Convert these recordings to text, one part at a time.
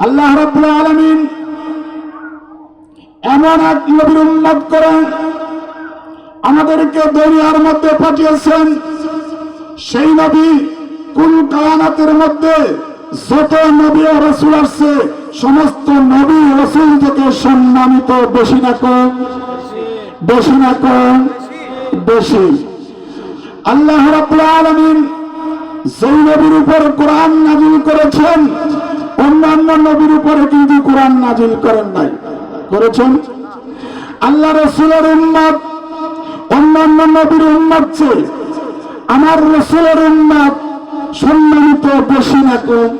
আল্লাহ রাব্বুল আলামিন এমন এক নবীর উম্মত করে আমাদেরকে দুনিয়ার মধ্যে পাঠিয়েছেন। সেই নবী কুল কায়নাতের মধ্যে যত নবী ও রাসূল আছে সমস্ত নবী রাসূল থেকে সম্মানিত, বেশি না কম? বেশি না কম? বেশি। আল্লাহ রাব্বুল আলামিন যেই নবীর উপর কোরআন নাজিল করেছেন অন্যান্য নবীর উপরে কিন্তু কোরআন নাজিল করেন নাই। করেছেন? আল্লাহ রাসূলের উম্মত অন্যান্য নবীর উম্মত চেয়ে আমার রাসূলের উম্মত সম্মানিত, বেশি না কম?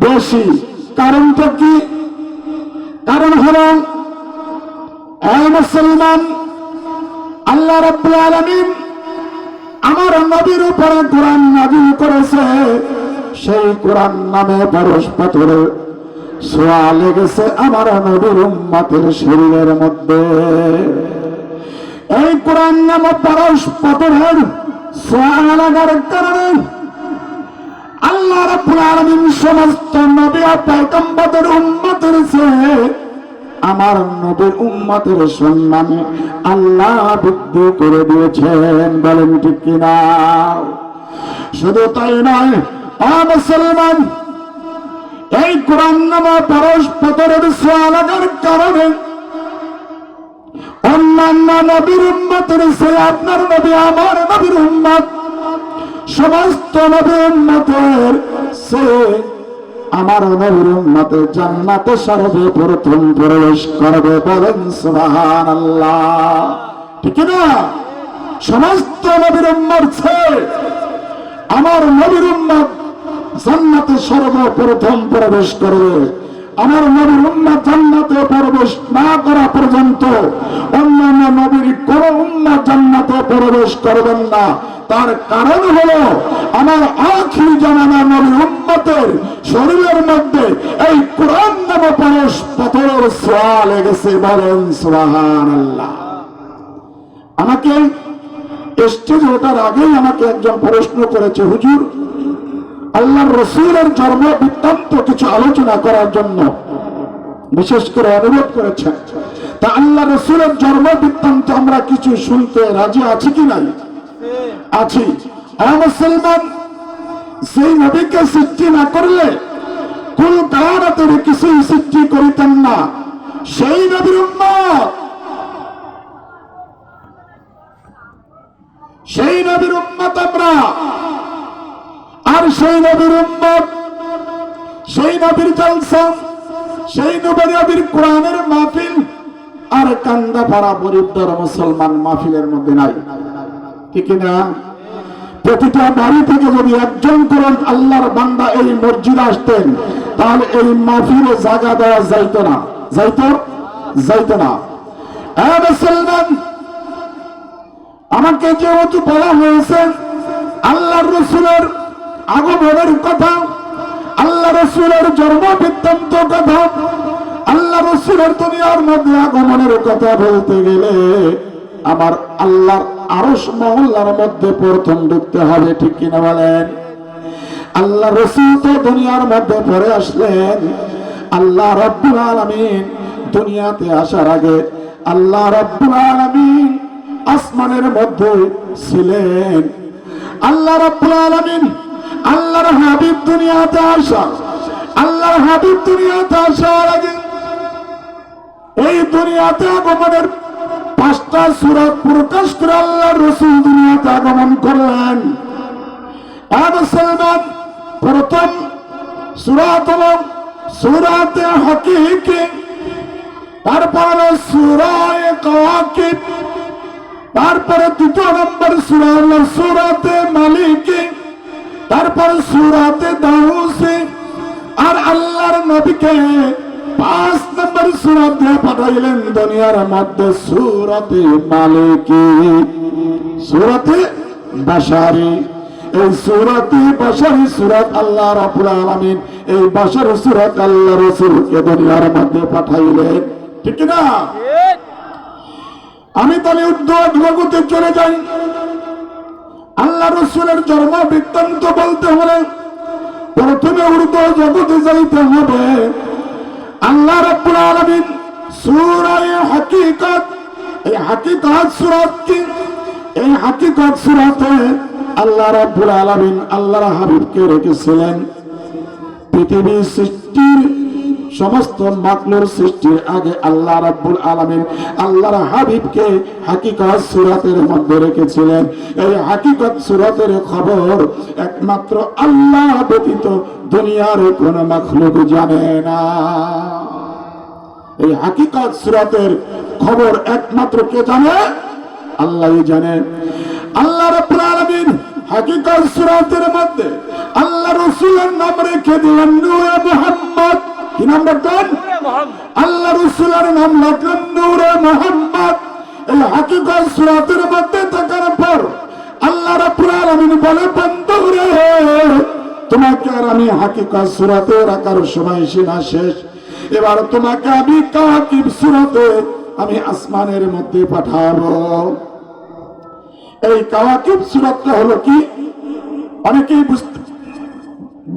বেশি। কারণটা কি? কারণ হলো এই মুসলমান, আল্লাহ রাব্বুল আলামিন আমার নবীর উপরে কোরআন নাজিল করেছে। সেই কোরআন নামে পরশ পাথরে ছোঁয়া লেগেছে আমার নবীর উম্মতের শরীরের মধ্যে। এই কোরআন নামে পরশ পাথরের ছোঁয়া লাগার কারণে আল্লাহ রাব্বুল আলামিন সমস্ত নবী ও পয়গম্বরদের উম্মতের চেয়ে আমার নবীর উম্মতের সম্মানে আল্লাহ বৃদ্ধি করে দিয়েছেন। বলেন ঠিক কিনা? শুধু তাই নয়, ও মুসলমান, এই কোরআন নামা পরশ পাথরের ছোঁয়া লাগার কারণে অন্যান্য নবীর উম্মতের চেয়ে আপনার নবী, আমার নবীর উম্মত, সমস্ত নবীর উম্মতের চেয়ে আমার নবীর উম্মতে জান্নাতে সর্বপ্রথম প্রবেশ করবে। বলেন সুবহানাল্লাহ। ঠিক না? সমস্ত নবীর উম্মত চেয়ে আমার নবীর উম্মত জান্নাতে সর্বপ্রথম প্রবেশ করবে। আমার নবীর উম্মত জান্নাতে প্রবেশ না করা পর্যন্ত অন্যান্য নবীর কোন উম্মত জান্নাতে প্রবেশ করবেন না। তার কারণ হলো আমার আখির জামানার নবী উম্মতের শরীরের মধ্যে এই কোরআন নামে পরশ পাথরের ছোঁয়া লেগেছে। বলেন সুবহানাল্লাহ। আমাকে স্টেজে ওঠার আগেই আমাকে একজন প্রশ্ন করেছে, হুজুর আল্লাহর রাসূলের জন্ম বৃত্তান্ত কিছু আলোচনা করার জন্য বিশেষ করে অনুরোধ করেছেন। তা আল্লাহর রাসূলের জন্ম বৃত্তান্ত আমরা কিছু শুনতে রাজি আছি কি নাই? আছি। মুসলমান, সেই নবীকে সৃষ্টি না করলে কুল কায়নাতের কিছুই সৃষ্টি করিতেন না। সেই নবীর উম্মত, সেই নবীর উম্মত আমরা। আর সেই নবীর উম্মত, সেই নবীর জলসা, সেই নবীর কোরআনের মাহফিল আর কান্দা পাড়া পরিবদর মুসলমান মাহফিলের মধ্যে নাই। ঠিক না? প্রতিটা বাড়ি থেকে যদি একজন করে আল্লাহর বান্দা এই মসজিদে আসতেন তাহলে এই মাহফিলে জায়গা দেওয়া যাইত না। যাইত না। মুসলমান, আমাকে যেহেতু বলা হয়েছে আল্লাহর রাসূলের আগমনের কথা, আল্লাহ রাসূলের জন্ম বৃত্তান্ত কথা, আল্লাহ রাসূলের দুনিয়ার মধ্যে আগমনের কথা বলতে গেলে আমার আল্লাহর আরশ মহল্লার মধ্যে প্রথম ঢুকতে হবে। ঠিক কিনা বলেন? আল্লাহ রাসূল তো দুনিয়ার মধ্যে পরে আসলেন। আল্লাহ রাব্বুল আলামিন দুনিয়াতে আসার আগে আল্লাহ রাব্বুল আলামিন আসমানের মধ্যে ছিলেন। আল্লাহ রাব্বুল আলামিন আল্লাহর হাবিব দুনিয়াতে আসা, আল্লাহর হাবিব দুনিয়াতে আসার আগে এই দুনিয়াতে আগমনের 5টা সূরা প্রকাশ করে আল্লাহর রাসূল দুনিয়াতে আগমন করলেন। মুসলমান, প্রথম সূরা হলো সূরাতে হাকিকি, তারপরে সূরায়ে কাওয়াকিব, তারপরে 2 নম্বর সূরা হলো সূরাতে মালিকি, তারপর সূরাতে দাউসি। আর আল্লাহর নবীকে 5 নম্বর সূরা দিয়ে পাঠাইলেন দুনিয়ার মধ্যে সূরাতে মালিকি, সূরাতে বাশারি। এই সূরাতে বাশারি সূরাত আল্লাহ রাব্বুল আলামিন এই বাশারি সূরাত আল্লাহ রাসূলকে দুনিয়ার মধ্যে পাঠাইলেন। ঠিক না? আমি তাহলে উদ্যোগতে চলে যাই। আল্লাহ রাসূলের জন্ম বৃত্তান্ত বলতে হলে প্রথমে উর্দু জগতে যাইতে হবে। আল্লাহ রাব্বুল আলামিন সূরা হাকিকত, এই হাকিকত সূরাত কি? এই হাকিকত সূরাতে আল্লাহ রাব্বুল আলামিন আল্লাহর হাবিবকে রেখেছিলেন পৃথিবী সৃষ্টির সমস্ত মাখলুক সৃষ্টির আগে। আল্লাহ রাব্বুল আলামিন আল্লাহর হাবিবকে হাকিকত সূরাতের মধ্যে রেখেছিলেন। এই হাকিকত সূরাতের খবর একমাত্র আল্লাহ ব্যতীত দুনিয়ার কোন মাখলুক জানে না। এই হাকিকত সূরাতের খবর একমাত্র কে জানে? আল্লাহই জানে। আল্লাহ রাব্বুল আলামিন হাকিকত সূরাতের মধ্যে আল্লাহ রাসূলের নাম রেখে দিলেন নূরে মুহাম্মদ। কি নাম রাখলেন? আল্লাহ রাসূলের নাম রাখলেন নূরে মুহাম্মদ। এই হাকিকত সূরাতের মধ্যে থাকার পর আল্লাহ রাব্বুল আলামিন বলে, বন্ধুরে তোমাকে আর আমি হাকিকত সূরাতে রাখার সময় সীমা শেষ। এবার তোমাকে আমি কাওয়াকিব সূরাতে আমি আসমানের মধ্যে পাঠাবো। এই কাওয়াকিব সূরাতটা হলো কি? অনেকেই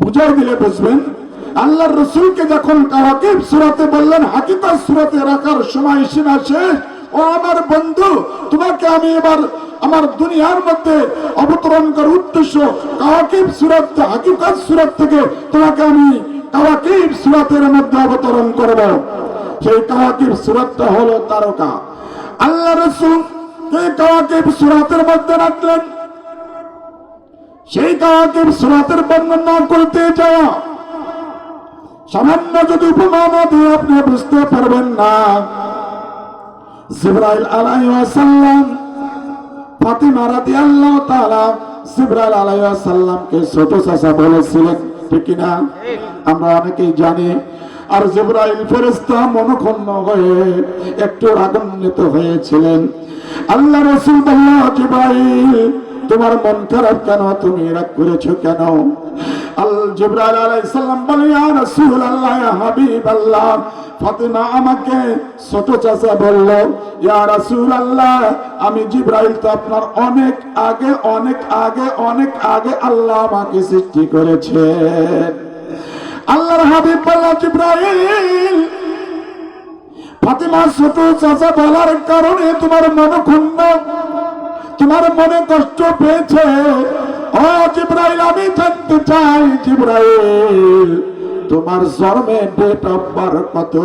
বুঝাই দিলে বুঝবেন। আল্লাহর রাসূলকে যখন কাওয়াকিব সূরাতে বললেন হাকিকত সূরাতে রাখার সময় সীমা শেষ, ও আমার বন্ধু তোমাকে আমি এবার আমার দুনিয়ার মধ্যে অবতরণ করার উদ্দেশ্য কাওয়াকিব সূরাত, হাকিকত সূরাত থেকে তোমাকে আমি কাওয়াকিব সূরাতের মধ্যে অবতরণ করব। সেই কাওয়াকিব সূরাতটা হলো তারকা। আল্লাহ রাসূল কে কাওয়াকিব সূরাতের মধ্যে রাখলেন। সেই কাওয়াকিব সূরাতের বর্ণনা করতে যাওয়া সামান্য যদি উপমা না দিয়ে আপনি বুঝতে পারবেন না। জিবরাইল আলাইহিস সালাম ফাতিমা রাদিয়াল্লাহু তাআলা জিবরাইল আলাইহিস সালামকে ছোট চাচা বলেছিলেন, ঠিক না? আমরা অনেকেই জানি। আর জিবরাইল ফেরেশতা মনক্ষুণ্ণ হয়ে একটু রাগান্বিত হয়েছিলেন। আল্লাহ রাসূল বললেন, জিবরাইল তোমার মন খারাপ কেন? তুমি রাগ করেছো কেন? জিবরাইল আলাইহিস সালাম বলে, ইয়া রাসূলুল্লাহ, ইয়া হাবিবাল্লাহ, ফাতিমা আমাকে ছোট চাচা বলল। ইয়া রাসূলুল্লাহ, আমি জিবরাইল তো আপনার অনেক আগে অনেক আগে অনেক আগে আল্লাহ আমাকে সৃষ্টি করেছে। আল্লাহর হাবিব বলল, জিবরাইল ফাতিমা ছোট চাচা বলার কারণে তোমার মন ক্ষুণ্ণ, তোমার মনে কষ্ট পেয়েছে। ও জিবরাইল, আমি জানতে চাই জিবরাইল তোমার জন্মের ডেট অফ বার্থ কত?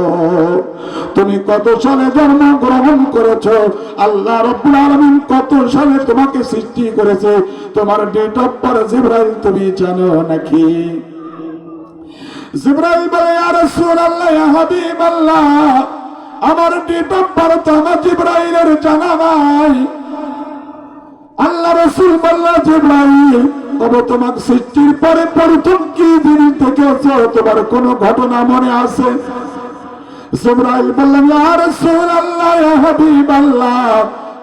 তুমি কত সালে জন্মগ্রহণ করেছো? আল্লাহ রাব্বুল আলামিন কত সালে তোমাকে সৃষ্টি করেছে? তোমার ডেট অফ বার্থ জিবরাইল তুমি জানো নাকি? জিবরাইল বলে, ইয়া রাসূলুল্লাহ, ইয়া হাবিবাল্লাহ, আমার ডেট অফ বার্থ আমার জিবরাইলের জানা নাই। আল্লাহ রাসূল বললেন, জিবরাইল তবে তোমার সৃষ্টির পরে প্রথম কি জিনিস দেখেছো? তোমার কোন ঘটনা মনে আছে? জিবরাইল বললেন, ইয়া রাসূলুল্লাহ, ইয়া হাবিবাল্লাহ,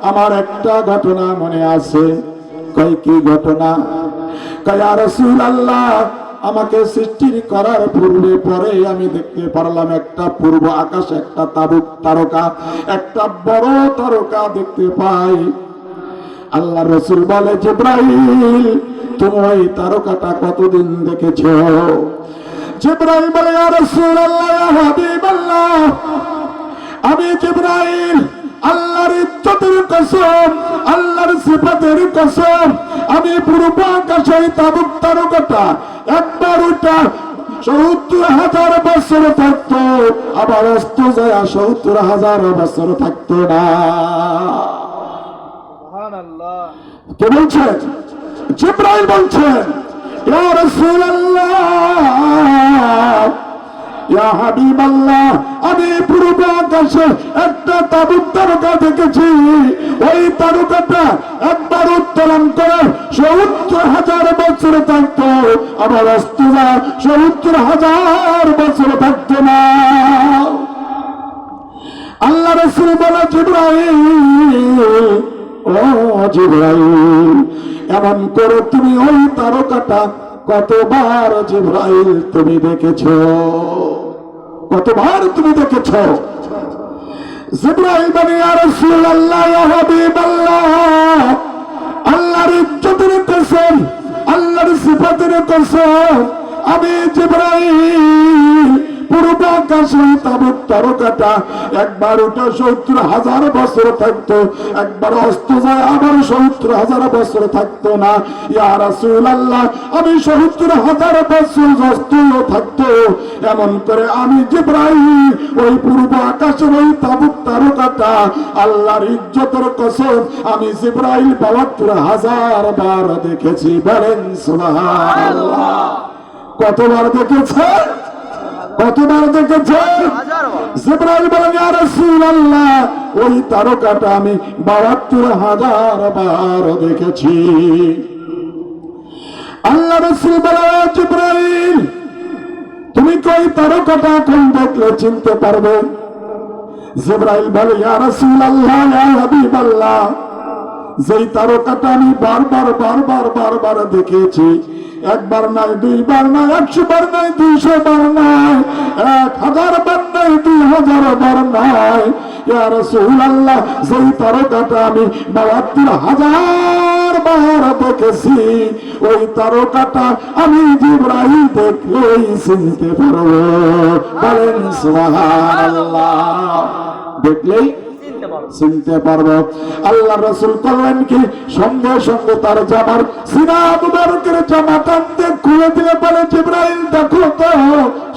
আমার একটা ঘটনা মনে আছে। কই কি ঘটনা? কয় ইয়া রাসূলুল্লাহ, আমাকে সৃষ্টির করার পূর্বে পরে আমি দেখতে পারলাম একটা পূর্ব আকাশে একটা তারকা, একটা বড় তারকা দেখতে পাই। আল্লাহ রাসূল বলে, জিবরাইল তুমি ওই তারকাটা কতদিন দেখেছো? জিবরাইল বলে, ইয়া রাসূলুল্লাহ, ইয়া হাবিবাল্লাহ, আমি জিবরাইল আল্লাহর ইজ্জতের কসম, আল্লাহর সিফাতের কসম, আমি পূর্ব আকাশে তারকাটা একবার ওটা ৭০,০০০ বছর থাকতো, আবার অস্ত যায় ৭০,০০০ বছর থাকতো না। কে বলছেন? জিবরাইল বলছেন, ইয়া রাসূলুল্লাহ, ইয়া হাবিবাল্লাহ, আমি পূর্ব আকাশে একটা তারকা দেখেছি। ওই তারকাটা একবার উত্তোলন করে ৭০,০০০ বছর থাকতো, আবার অস্ত যায় ৭০,০০০ বছর থাকতো না। আল্লাহ রাসূল বলে, জিবরাইল ও জিবরাইল, এমন করে তুমি ওই তারকাটা কতবার জিবরাইল তুমি দেখেছো? কতবার তুমি দেখেছো? জিবরাইল বলে, ইয়া রাসূলুল্লাহ, ইয়া হাবিবাল্লাহ, আল্লাহর ইজ্জতের কসম, আল্লাহর সিফাতের কসম, আমি জিবরাইল পূর্ব আকাশে তাবুক তারকাটা একবার ওটা 70,000 বছর থাকতো, একবার অস্ত যায় আবার 70,000 বছর থাকতো না। ইয়া রাসূলুল্লাহ, আমি 70,000 বছর অস্তও থাকতো, এমন করে আমি জিবরাইল ওই পূর্ব আকাশের ওই তাবুক তারকাটা আল্লাহর ইজ্জতের কসম আমি জিবরাইল 72,000 বার দেখেছি। বলেন সুবহানাল্লাহ। কতবার দেখেছে? কতবার দেখেছে? জিবরাইল বলেন ইয়া রাসূলুল্লাহ, ওই তারকাটা আমি 72,000 বার দেখেছি। আল্লাহ রাসূল বলেন জিবরাইল, তুমি কই তারকাটা কোন দেখলে চিনতে পারবে? জিবরাইল বলে ইয়া রাসূলুল্লাহ, ইয়া হাবিবাল্লাহ, যেই তারকাটা আমি বারবার দেখেছি, একবার নাই, দুইবার নাই, 100 বার নাই, 200 বার নাই, 1000 বার নাই, 2000 বার নাই। ইয়া রাসূলুল্লাহ, যেই তারকাটা আমি 72,000 বার দেখেছি, ওই তারকাটা আমি জিবরাইল দেখলেই চিনতে পারবো। বলেন সুবহানাল্লাহ। দেখলেই চিনতে পারবো। আল্লাহ রাসূল বললেন কি, সঙ্গে সঙ্গে তার জামার সিনা মুবারকের জামা টানতে খুলে দিলে বলে জিবরাইল দেখো তো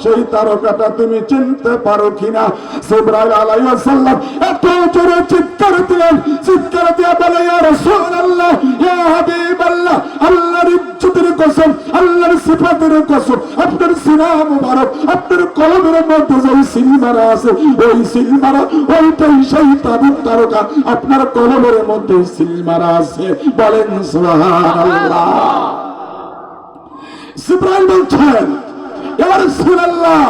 সেই তারকাটা তুমি চিনতে পারো কিনা। জিবরাইল আলাইহিস সালাম এত জোরে চিৎকার দিলেন, চিৎকার দিয়ে বলে ইয়া রাসূলুল্লাহ, ইয়া হাবিবাল্লাহ, আল্লাহর ইজ্জতের কসম, আল্লাহর সিফাতের কসম, আপনার সিনা মুবারক, আপনার কলমের মধ্যে যে সিলমারা আছে, ওই সিলমারা ওইটাই সেই তাবুক তারকা, আপনার কলমের মধ্যে সিলমারা আছে। বলেন সুবহানাল্লাহ। জিবরাইল বলছেন ইয়া রাসূলুল্লাহ,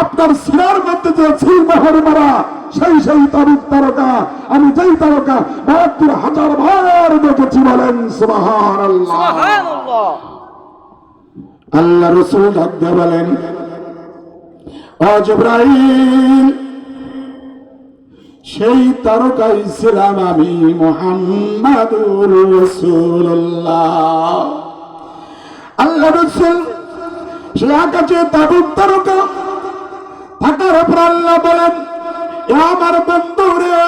আপনার সিনার মধ্যে যে সিলমোহর মারা সেই তাবুক তারকা আমি যেই তারকা 72,000 বার দেখেছি। বলেন সুবহানাল্লাহ। আল্লাহ রাসূল ডাকতে বলেন ও জিবরাইল, সেই তারকাই ছিলাম আমি মুহাম্মাদুর রাসূলুল্লাহ। আল্লাহ রাসূল সেই আকাশে তাবুক তারকা থাকার পর আল্লাহ বলেন আমার বন্ধুরে,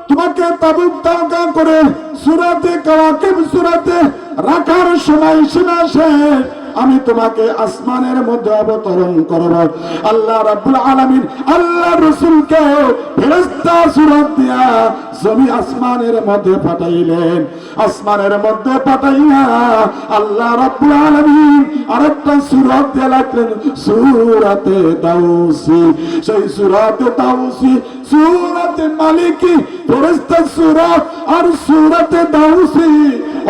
তোমাকে তাবুক তারকা করে সূরাতে কাওয়াকিব সূরাতে রাখার সময় সীমা শেষ, আমি তোমাকে আসমানের মধ্যে অবতরণ করব। আল্লাহ রাব্বুল আলামিন আল্লাহ রাসূলকে ফেরেশতা সূরত দিয়া জমি আসমানের মধ্যে পাঠাইলেন। আসমানের মধ্যে পাঠাইয়া আল্লাহ রাব্বুল আলামিন আরেকটা সূরত দিয়ে লাগলেন সূরাতে দাউসি। সেই সূরাতে দাউসি, সূরাতে মালিকি, ফেরেশতা সূরত আর সূরাতে দাউসি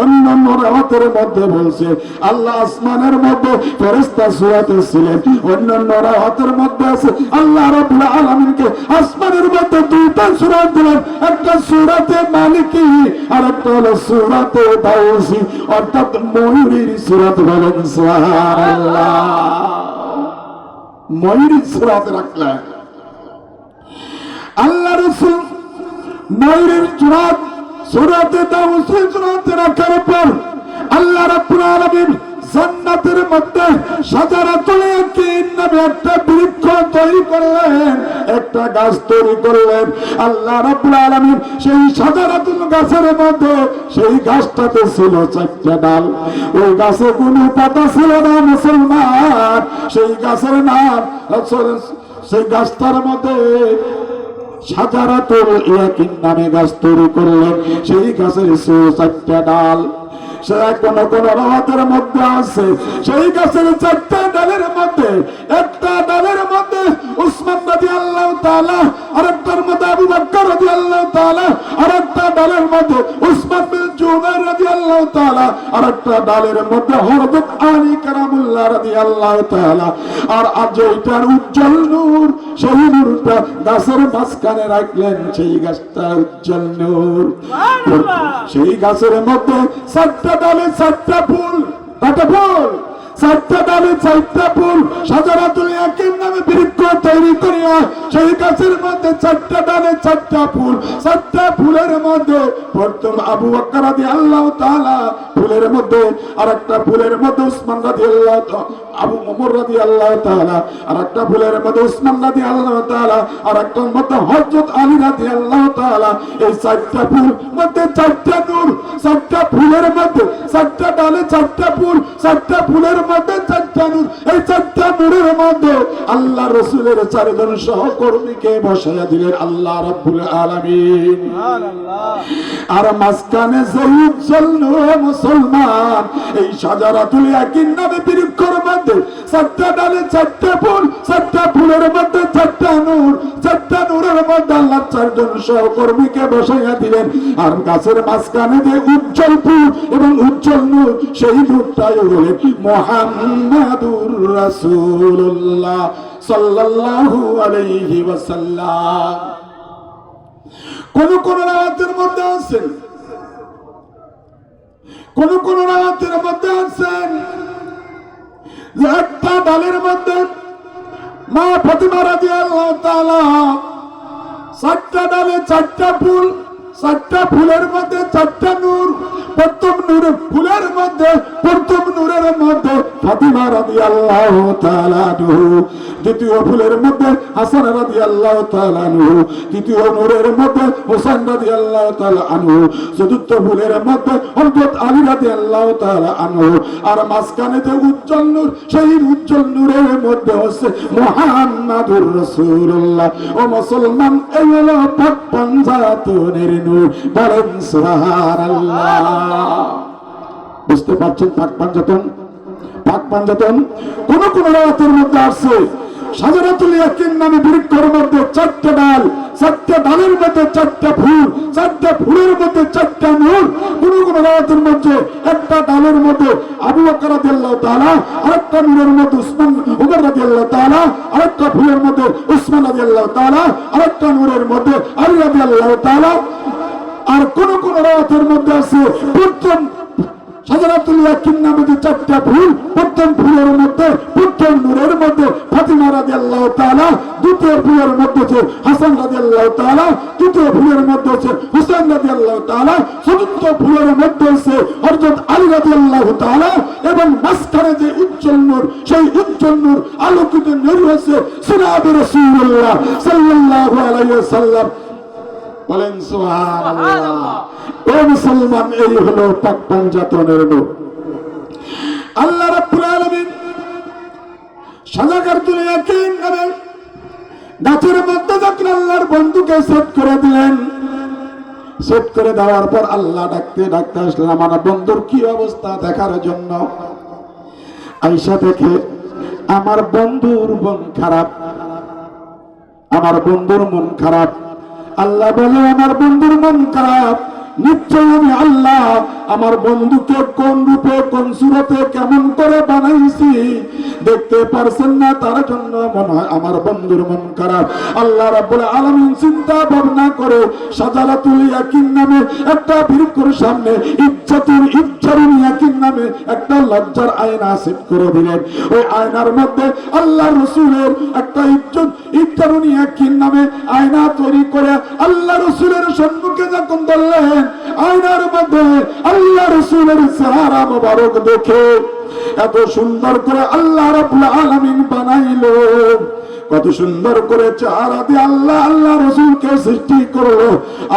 অন্যান্য রাতের মধ্যে বলছে আল্লাহ আসমানের মধ্যে ফেরেশতা সূরাতে ছিলেন, অন্যান্য রাতের মধ্যে আছে আল্লাহ রাব্বুল আলামিনকে আসমানের মধ্যে দুইটা সূরত দিলেন, একটা সূরাতে মালিকি আর একটা হলো সূরাতে দাউসি, অর্থাৎ ময়ূরীর সূরত। বলেন সুবহানাল্লাহ। ময়ূরীর সূরত রাখলেন আল্লাহ রাসূল। ময়ূরীর সূরত সূরাতে দাউসি সূরাতে রাখার পর আল্লাহ রাব্বুল আলামিন জান্নাতের মধ্যে শাজারাতুল ইয়াকিন নামে একটা বৃক্ষ তৈরি করলেন, একটা গাছ তৈরি করলেন। আল্লাহ রাব্বুল আলামিন সেই শাজারাতুল গাছের মধ্যে সেই গাছটাতে ছিল 4টা ডাল। ওই গাছে কোনো পাতা ছিল না মুসলমান, সেই গাছের নাম, সেই গাছটার মধ্যে শাজারাতুল ইয়াকিন নামে গাছ তৈরি করলেন। সেই গাছের 4টা ডাল। কোন কোন রাতের মধ্যে আছে সেই গাছের 4টা ডালের মধ্যে একটা ডালের মধ্যে উসমান রাদিয়াল্লাহু তাআলা, আরেকটার মধ্যে আবু বকর রাদিয়াল্লাহু তাআলা, আরেকটা ডালের মধ্যে উসমান বিন জুবাইর রাদিয়াল্লাহু তাআলা, আরেকটা ডালের মধ্যে হযরত আলী কারামুল্লাহ রাদিয়াল্লাহু তাআলা। আর আজ এইটার উজ্জ্বল নূর, সেই নূরটা গাছের মাঝখানে রাখলেন, সেই গাছটা উজ্জ্বল নূর। সেই গাছের মধ্যে 4টা ডালে 4টা ফুল, 4টা ফুল, 4টা ডালে 4টা ফুল, শাজারাতুল ইয়াকিন নামে বৃক্ষ তৈরি করিয়া সেই গাছের মধ্যে 4টা ডালে 4টা ফুল, 4টা ফুলের মধ্যে প্রথম আবু বকর রাদিয়াল্লাহু তাআলা ফুলের মধ্যে, আরেকটা ফুলের মধ্যে উসমান রাদিয়াল্লাহু তাআলা, আবু ওমর রাদিয়াল্লাহু তাআলা, আরেকটা ফুলের মধ্যে উসমান রাদিয়াল্লাহু তাআলা, আরেকটার মধ্যে হযরত আলী রাদিয়াল্লাহু তাআলা। এই 4টা ফুল মধ্যে 4টা নূর, 4টা ফুলের মধ্যে 4টা ডালে 4টা ফুল, 4টা ফুলের মধ্যে 4টা নূর। এই 4টা নূরের মধ্যে আল্লাহ রাসূলের 4 জন সহকর্মীকে বসায়া দিলেন আল্লাহ রাব্বুল আলামিন। আর মাঝখানে যে উজ্জ্বল নূর মুসলমান, এই শাজারাতুল ইয়াকিন নামে বৃক্ষের মধ্যে 4টা ডালে 4টা ফুল, 4টা ফুলের মধ্যে 4টা নূর, 4টা নূরের মধ্যে আল্লাহ 4 জন সহকর্মীকে বসাইয়া দিলেন। আর গাছের মাঝখানে যে উজ্জ্বল ফুল এবং উজ্জ্বল নূর, সেই নূরটাই হলেন মুহাম্মাদুর রাসূলুল্লাহ সাল্লাল্লাহু আলাইহি ওয়াসাল্লাম। কোন কোন রাতের মধ্যে আছেন, কোন কোন রাতের মধ্যে আছেন যে একটা ডালের মধ্যে মা ফাতিমা রাদিয়াল্লাহু তাআলা 4টা ডালে 4টা ফুল, 4টা ফুলের মধ্যে 4টা নূর, প্রথম নূরের ফুলের মধ্যে, প্রথম নূরের মধ্যে ফাতিমা রাদিয়াল্লাহু তাআলা আনহু, দ্বিতীয় ফুলের মধ্যে হাসান রাদিয়াল্লাহু তাআলা আনহু, তৃতীয় নূরের মধ্যে হোসেন রাদিয়াল্লাহু তাআলা আনহু, চতুর্থ ফুলের মধ্যে হযরত আলী রাদিয়াল্লাহু তাআলা আনহু। আর মাঝখানে যে উজ্জ্বল নূর, সেই উজ্জ্বল নূরের মধ্যে হচ্ছে মুহাম্মাদুর রাসূলুল্লাহ। ও মুসলমান, এই হলো পাক পাঞ্জাতনের নূর, বলেন সুবহানাল্লাহ। বুঝতে পারছেন পাক পাঞ্জাতন? পাক পাঞ্জাতন কোন কোন রাতের মধ্যে আসছে শাজারাতুল ইয়াকিন নামে বৃক্ষের মধ্যে 4টা ডাল, 4টা ডালের মধ্যে 4টা ফুল, 4টা ফুলের মধ্যে 4টা নূর। কোন কোন রাতের মধ্যে একটা ডালের মধ্যে আবু বকর রাদিয়াল্লাহু তাআলা, আরেকটা নূরের মধ্যে উসমান ওমর রাদিয়াল্লাহু তাআলা, আরেকটা ফুলের মধ্যে উসমান রাদিয়াল্লাহু তাআলা, আরেকটা নূরের মধ্যে আলী রাদিয়াল্লাহু তাআলা। আর কোন কোন রাতের মধ্যে আছে প্রথম শাজারাতুল ইয়াকিন নামে যে 4টা ফুল, প্রথম ফুলের মধ্যে, প্রথম নূরের মধ্যে ফাতিমা রাদিয়াল্লাহু তাআলা, দ্বিতীয় ফুলের মধ্যে আছে হাসান রাদিয়াল্লাহু তাআলা, তৃতীয় ফুলের মধ্যে আছে হুসাইন রাদিয়াল্লাহু তাআলা, চতুর্থ ফুলের মধ্যে আছে হযরত আলী রাদিয়াল্লাহু তাআলা। এবং মাঝখানে যে উজ্জ্বল নূর, সেই উজ্জ্বল নূর আলোকিত নূর হচ্ছে জনাবে রাসূলুল্লাহ সাল্লাল্লাহু আলাইহি ওয়াসাল্লাম। বলেন সুবহানাল্লাহ। ও মুসলমান, এই হলো পাক পাঞ্জাতনের নূর। আল্লাহ রাব্বুল আলামিন শাজারাতুল ইয়াকিন নামে গাছের মধ্যে যখন আল্লাহর বন্ধুকে সেট করে দিলেন, সেট করে দেওয়ার পর আল্লাহ ডাকতে ডাকতে আসলেন আমার বন্ধুর কি অবস্থা দেখার জন্য। আয়েশা দেখে আমার বন্ধুর মন খারাপ, আমার বন্ধুর মন খারাপ। আল্লাহ বলে আমার বন্ধুর মন খারাপ, নিশ্চয় আমি আল্লাহ আমার বন্ধুকে কোন রূপে কোন সুরতে কেমন করে বানাইছি দেখতে পারছেন না, তার জন্য মনে হয় আমার বন্ধুর মন খারাপ। আল্লাহ রাব্বুল আলামিন চিন্তা ভাবনা করে শাজারাতুল ইয়াকিন নামে একটা বৃক্ষের সামনে ইজ্জাতুল ইয়াকিন নামে একটা লজ্জার আয়না সেট করে দিলেন। ওই আয়নার মধ্যে আল্লাহ রাসূলের একটা ইজ্জাতুল ইয়াকিন নামে আয়না তৈরি করে আল্লাহ রাসূলের সম্মুখে যখন ধরলেন, আয়নার মধ্যে আল্লাহ রাসূলের চেহারা মোবারক দেখে এত সুন্দর করে আল্লাহ রাব্বুল আলামিন বানাইলো, কত সুন্দর করে চেহারা দিয়ে আল্লাহ রাসূলকে সৃষ্টি করলো।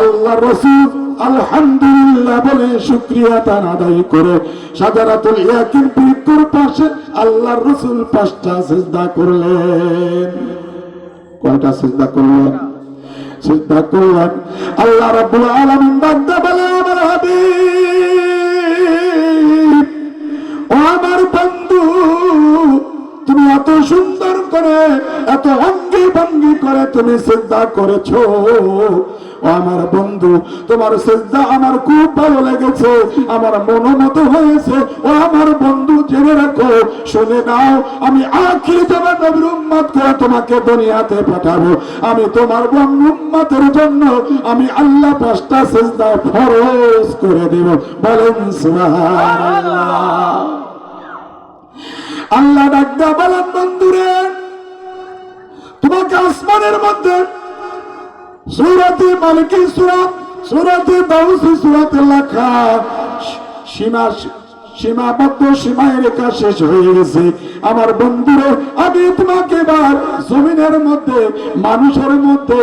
আল্লাহ রাসূল আলহামদুলিল্লাহ বলে শুকরিয়া তার আদায় করে শাজারাতুল ইয়াকিন বৃক্ষের পাশে আল্লাহ রাসূল 5টা সিজদা করলেন। কয়টা সিজদা করলেন? সিজদা করলেন। আল্লাহ রাব্বুল আলামিন বান্দা বলে আমার হাবিব, ও আমার বন্ধু, তুমি এত সুন্দর করে এত অঙ্গি ভঙ্গি করে তুমি সিজদা করেছো। ও আমার বন্ধু, তোমার সিজদা আমার খুব ভালো লেগেছে, আমার মনোমত হয়েছে। ও আমার বন্ধু, জেনে রাখো, শুনে নাও, আমি আখির জামান নবীর উম্মত করে তোমাকে দুনিয়াতে পাঠাবো। আমি তোমার উম্মতের জন্য আমি আল্লাহ 5টা সিজদা ফরজ করে দেব। বলেন সুবহানাল্লাহ। আল্লাহ ডাকদা বলেন বন্ধুরে, তোমাকে আসমান আসমানের মধ্যে সূরাতে মালিকি সূরাত, সূরাতে দাউসি সূরাতে লেখা সীমাবদ্ধ সীমায় রেখা শেষ হয়ে গেছে। আমার বন্ধুরে, আমি তোমাকে এবার জমিনের মধ্যে মানুষের মধ্যে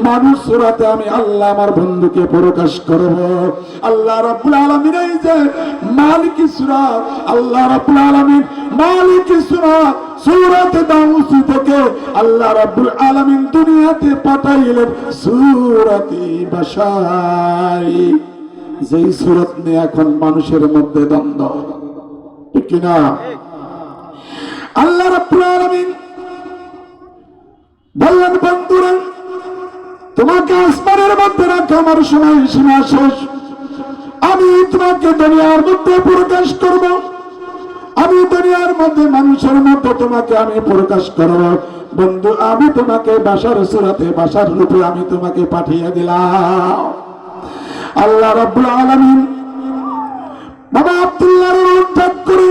মানুষ সুরাতে আমি আল্লাহ আমার বন্ধুকে প্রকাশ করব। আল্লাহ রাব্বুল আলামিন এই যে মালিকি সূরাত, আল্লাহ রাব্বুল আলামিন মালিকি সূরাত সূরাতে দাউসি থেকে আল্লাহ রাব্বুল আলামিন দুনিয়াতে পাঠাইলেন সূরাতে বাশারি, যেই সূরত নিয়ে এখন মানুষের মধ্যে দ্বন্দ্ব, ঠিক কিনা? আল্লাহ রাব্বুল আলামিন বললেন, বন্ধুরা তোমাকে আসমানের মধ্যে রাখা আমার সময় সীমা শেষ। আমি তোমাকে দুনিয়ার মধ্যে প্রকাশ করব, আমি দুনিয়ার মধ্যে মানুষের মধ্যে তোমাকে আমি প্রকাশ করব। বন্ধু, আমি তোমাকে বাশার সূরাতে বাশার রূপে আমি তোমাকে পাঠিয়ে দিলাম। আল্লাহ রাব্বুল আলামিন বাবা আব্দুল্লাহর রূপ করে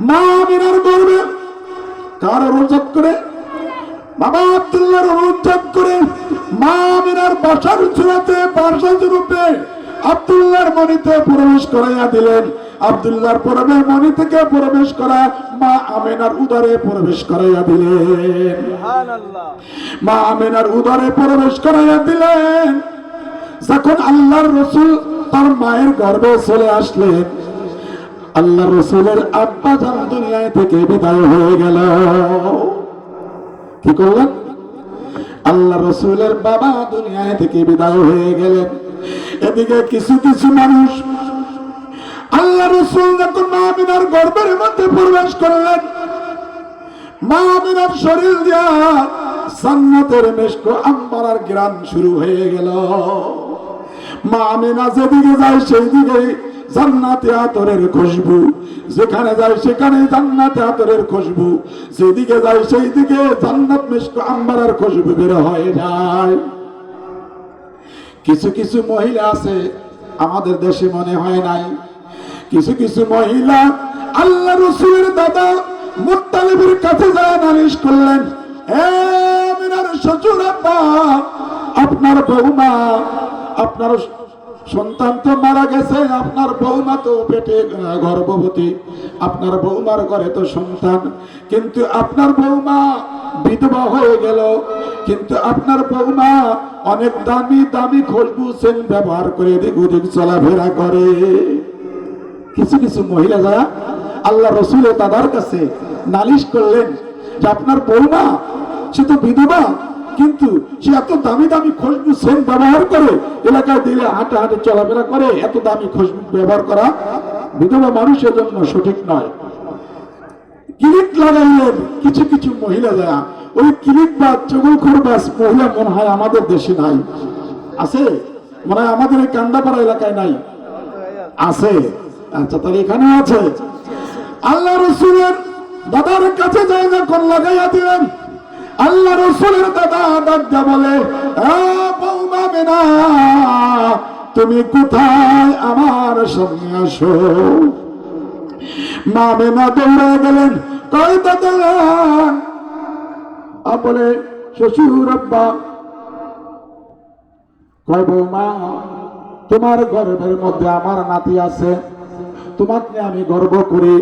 মা আমিনার গর্ভে, কার রূপ করে? বাবা আব্দুল্লাহর রূপ করে মা আমিনার বাশার সূরাতে বাশার রূপে আব্দুল্লাহর মনিতে প্রবেশ করাইয়া দিলেন। আব্দুল্লাহর পরবে মনি থেকে প্রবেশ করা মা আমিনার উদরে প্রবেশ করাইয়া দিলেন। সুবহানাল্লাহ। মা আমিনার উদরে প্রবেশ করাইয়া দিলেন। যখন আল্লাহর রাসূল তার মায়ের গর্ভে চলে আসলেন, আল্লাহর রাসূলের আব্বা জান দুনিয়া থেকে বিদায় হয়ে গেল। কি করলেন? আল্লাহর রাসূলের বাবা দুনিয়া থেকে বিদায় হয়ে গেলেন। এদিকে কিছু কিছু মানুষ আল্লাহর রাসূল যখন মা আমিনার গর্ভের মধ্যে প্রবেশ করলেন, মা আমিনার শরীর দিয়া জান্নাতের মিশক আম্বারার ঘ্রাণ শুরু হয়ে গেল। মা আমিনা যেদিকে যায় সেই দিকে জান্নাতে আতরের খুশবু, যেখানে যায় সেখানে জান্নাতে আতরের খুশবু, যেদিকে যায় সেই দিকে জান্নাত মিশক আম্বারার খুশবু বের হয়ে যায়। কিছু কিছু মহিলা আছে আমাদের দেশে মনে হয় নাই, কিছু কিছু মহিলা আল্লাহ রাসূলের দাদা মুত্তালিবের কাছে যায় নালিশ করলেন, এ আমিনার শ্বশুর আব্বা, আপনার বৌমা, আপনার সন্তান তো মারা গেছে, আপনার বৌমা তো পেটে গর্ভবতী, আপনার বৌমার ঘরে তো সন্তান, কিন্তু আপনার বৌমা বিধবা হয়ে গেল, কিন্তু আপনার বৌমা অনেক দামি দামি খুশবু সেন ব্যবহার করে এদিক ওদিক চলাফেরা করে। কিছু কিছু মহিলা যারা আল্লাহ রাসূলের দাদার কাছে নালিশ করলেন যে আপনার বৌমা সে তো বিধবা, কিন্তু সে এত দামি দামি খুশবু সেন ব্যবহার করে, এলাকায় দিলে হাঁটা হাঁটে চলাফেরা করে, এত দামি খুশবু ব্যবহার করা বিধবা মানুষের জন্য সঠিক নয়। কিলিক লাগাইলেন কিছু কিছু মহিলা যারা, ওই কিলিক বা চগলখোর বাস মহিলা মনে হয় আমাদের দেশে নাই, আছে মনে হয় আমাদের এই কান্দাপাড়া এলাকায় নাই, আছে। আচ্ছা, তাহলে এখানে আছে। আল্লাহ রাসূলের দাদার কাছে যায় যখন লাগাইয়া দিলেন, আল্লাহ রাসূলের দাদা ডাকতে বলে, এ বৌমা আমিনা, তুমি কোথায়? আমার সামনে আসো। মা আমিনা দৌড়ে গেলেন, কই দাদা? বলে, শ্বশুর আব্বা। কয়, বৌমা, তোমার গর্ভের মধ্যে আমার নাতি আছে, তোমাকে আমি গর্ব করি,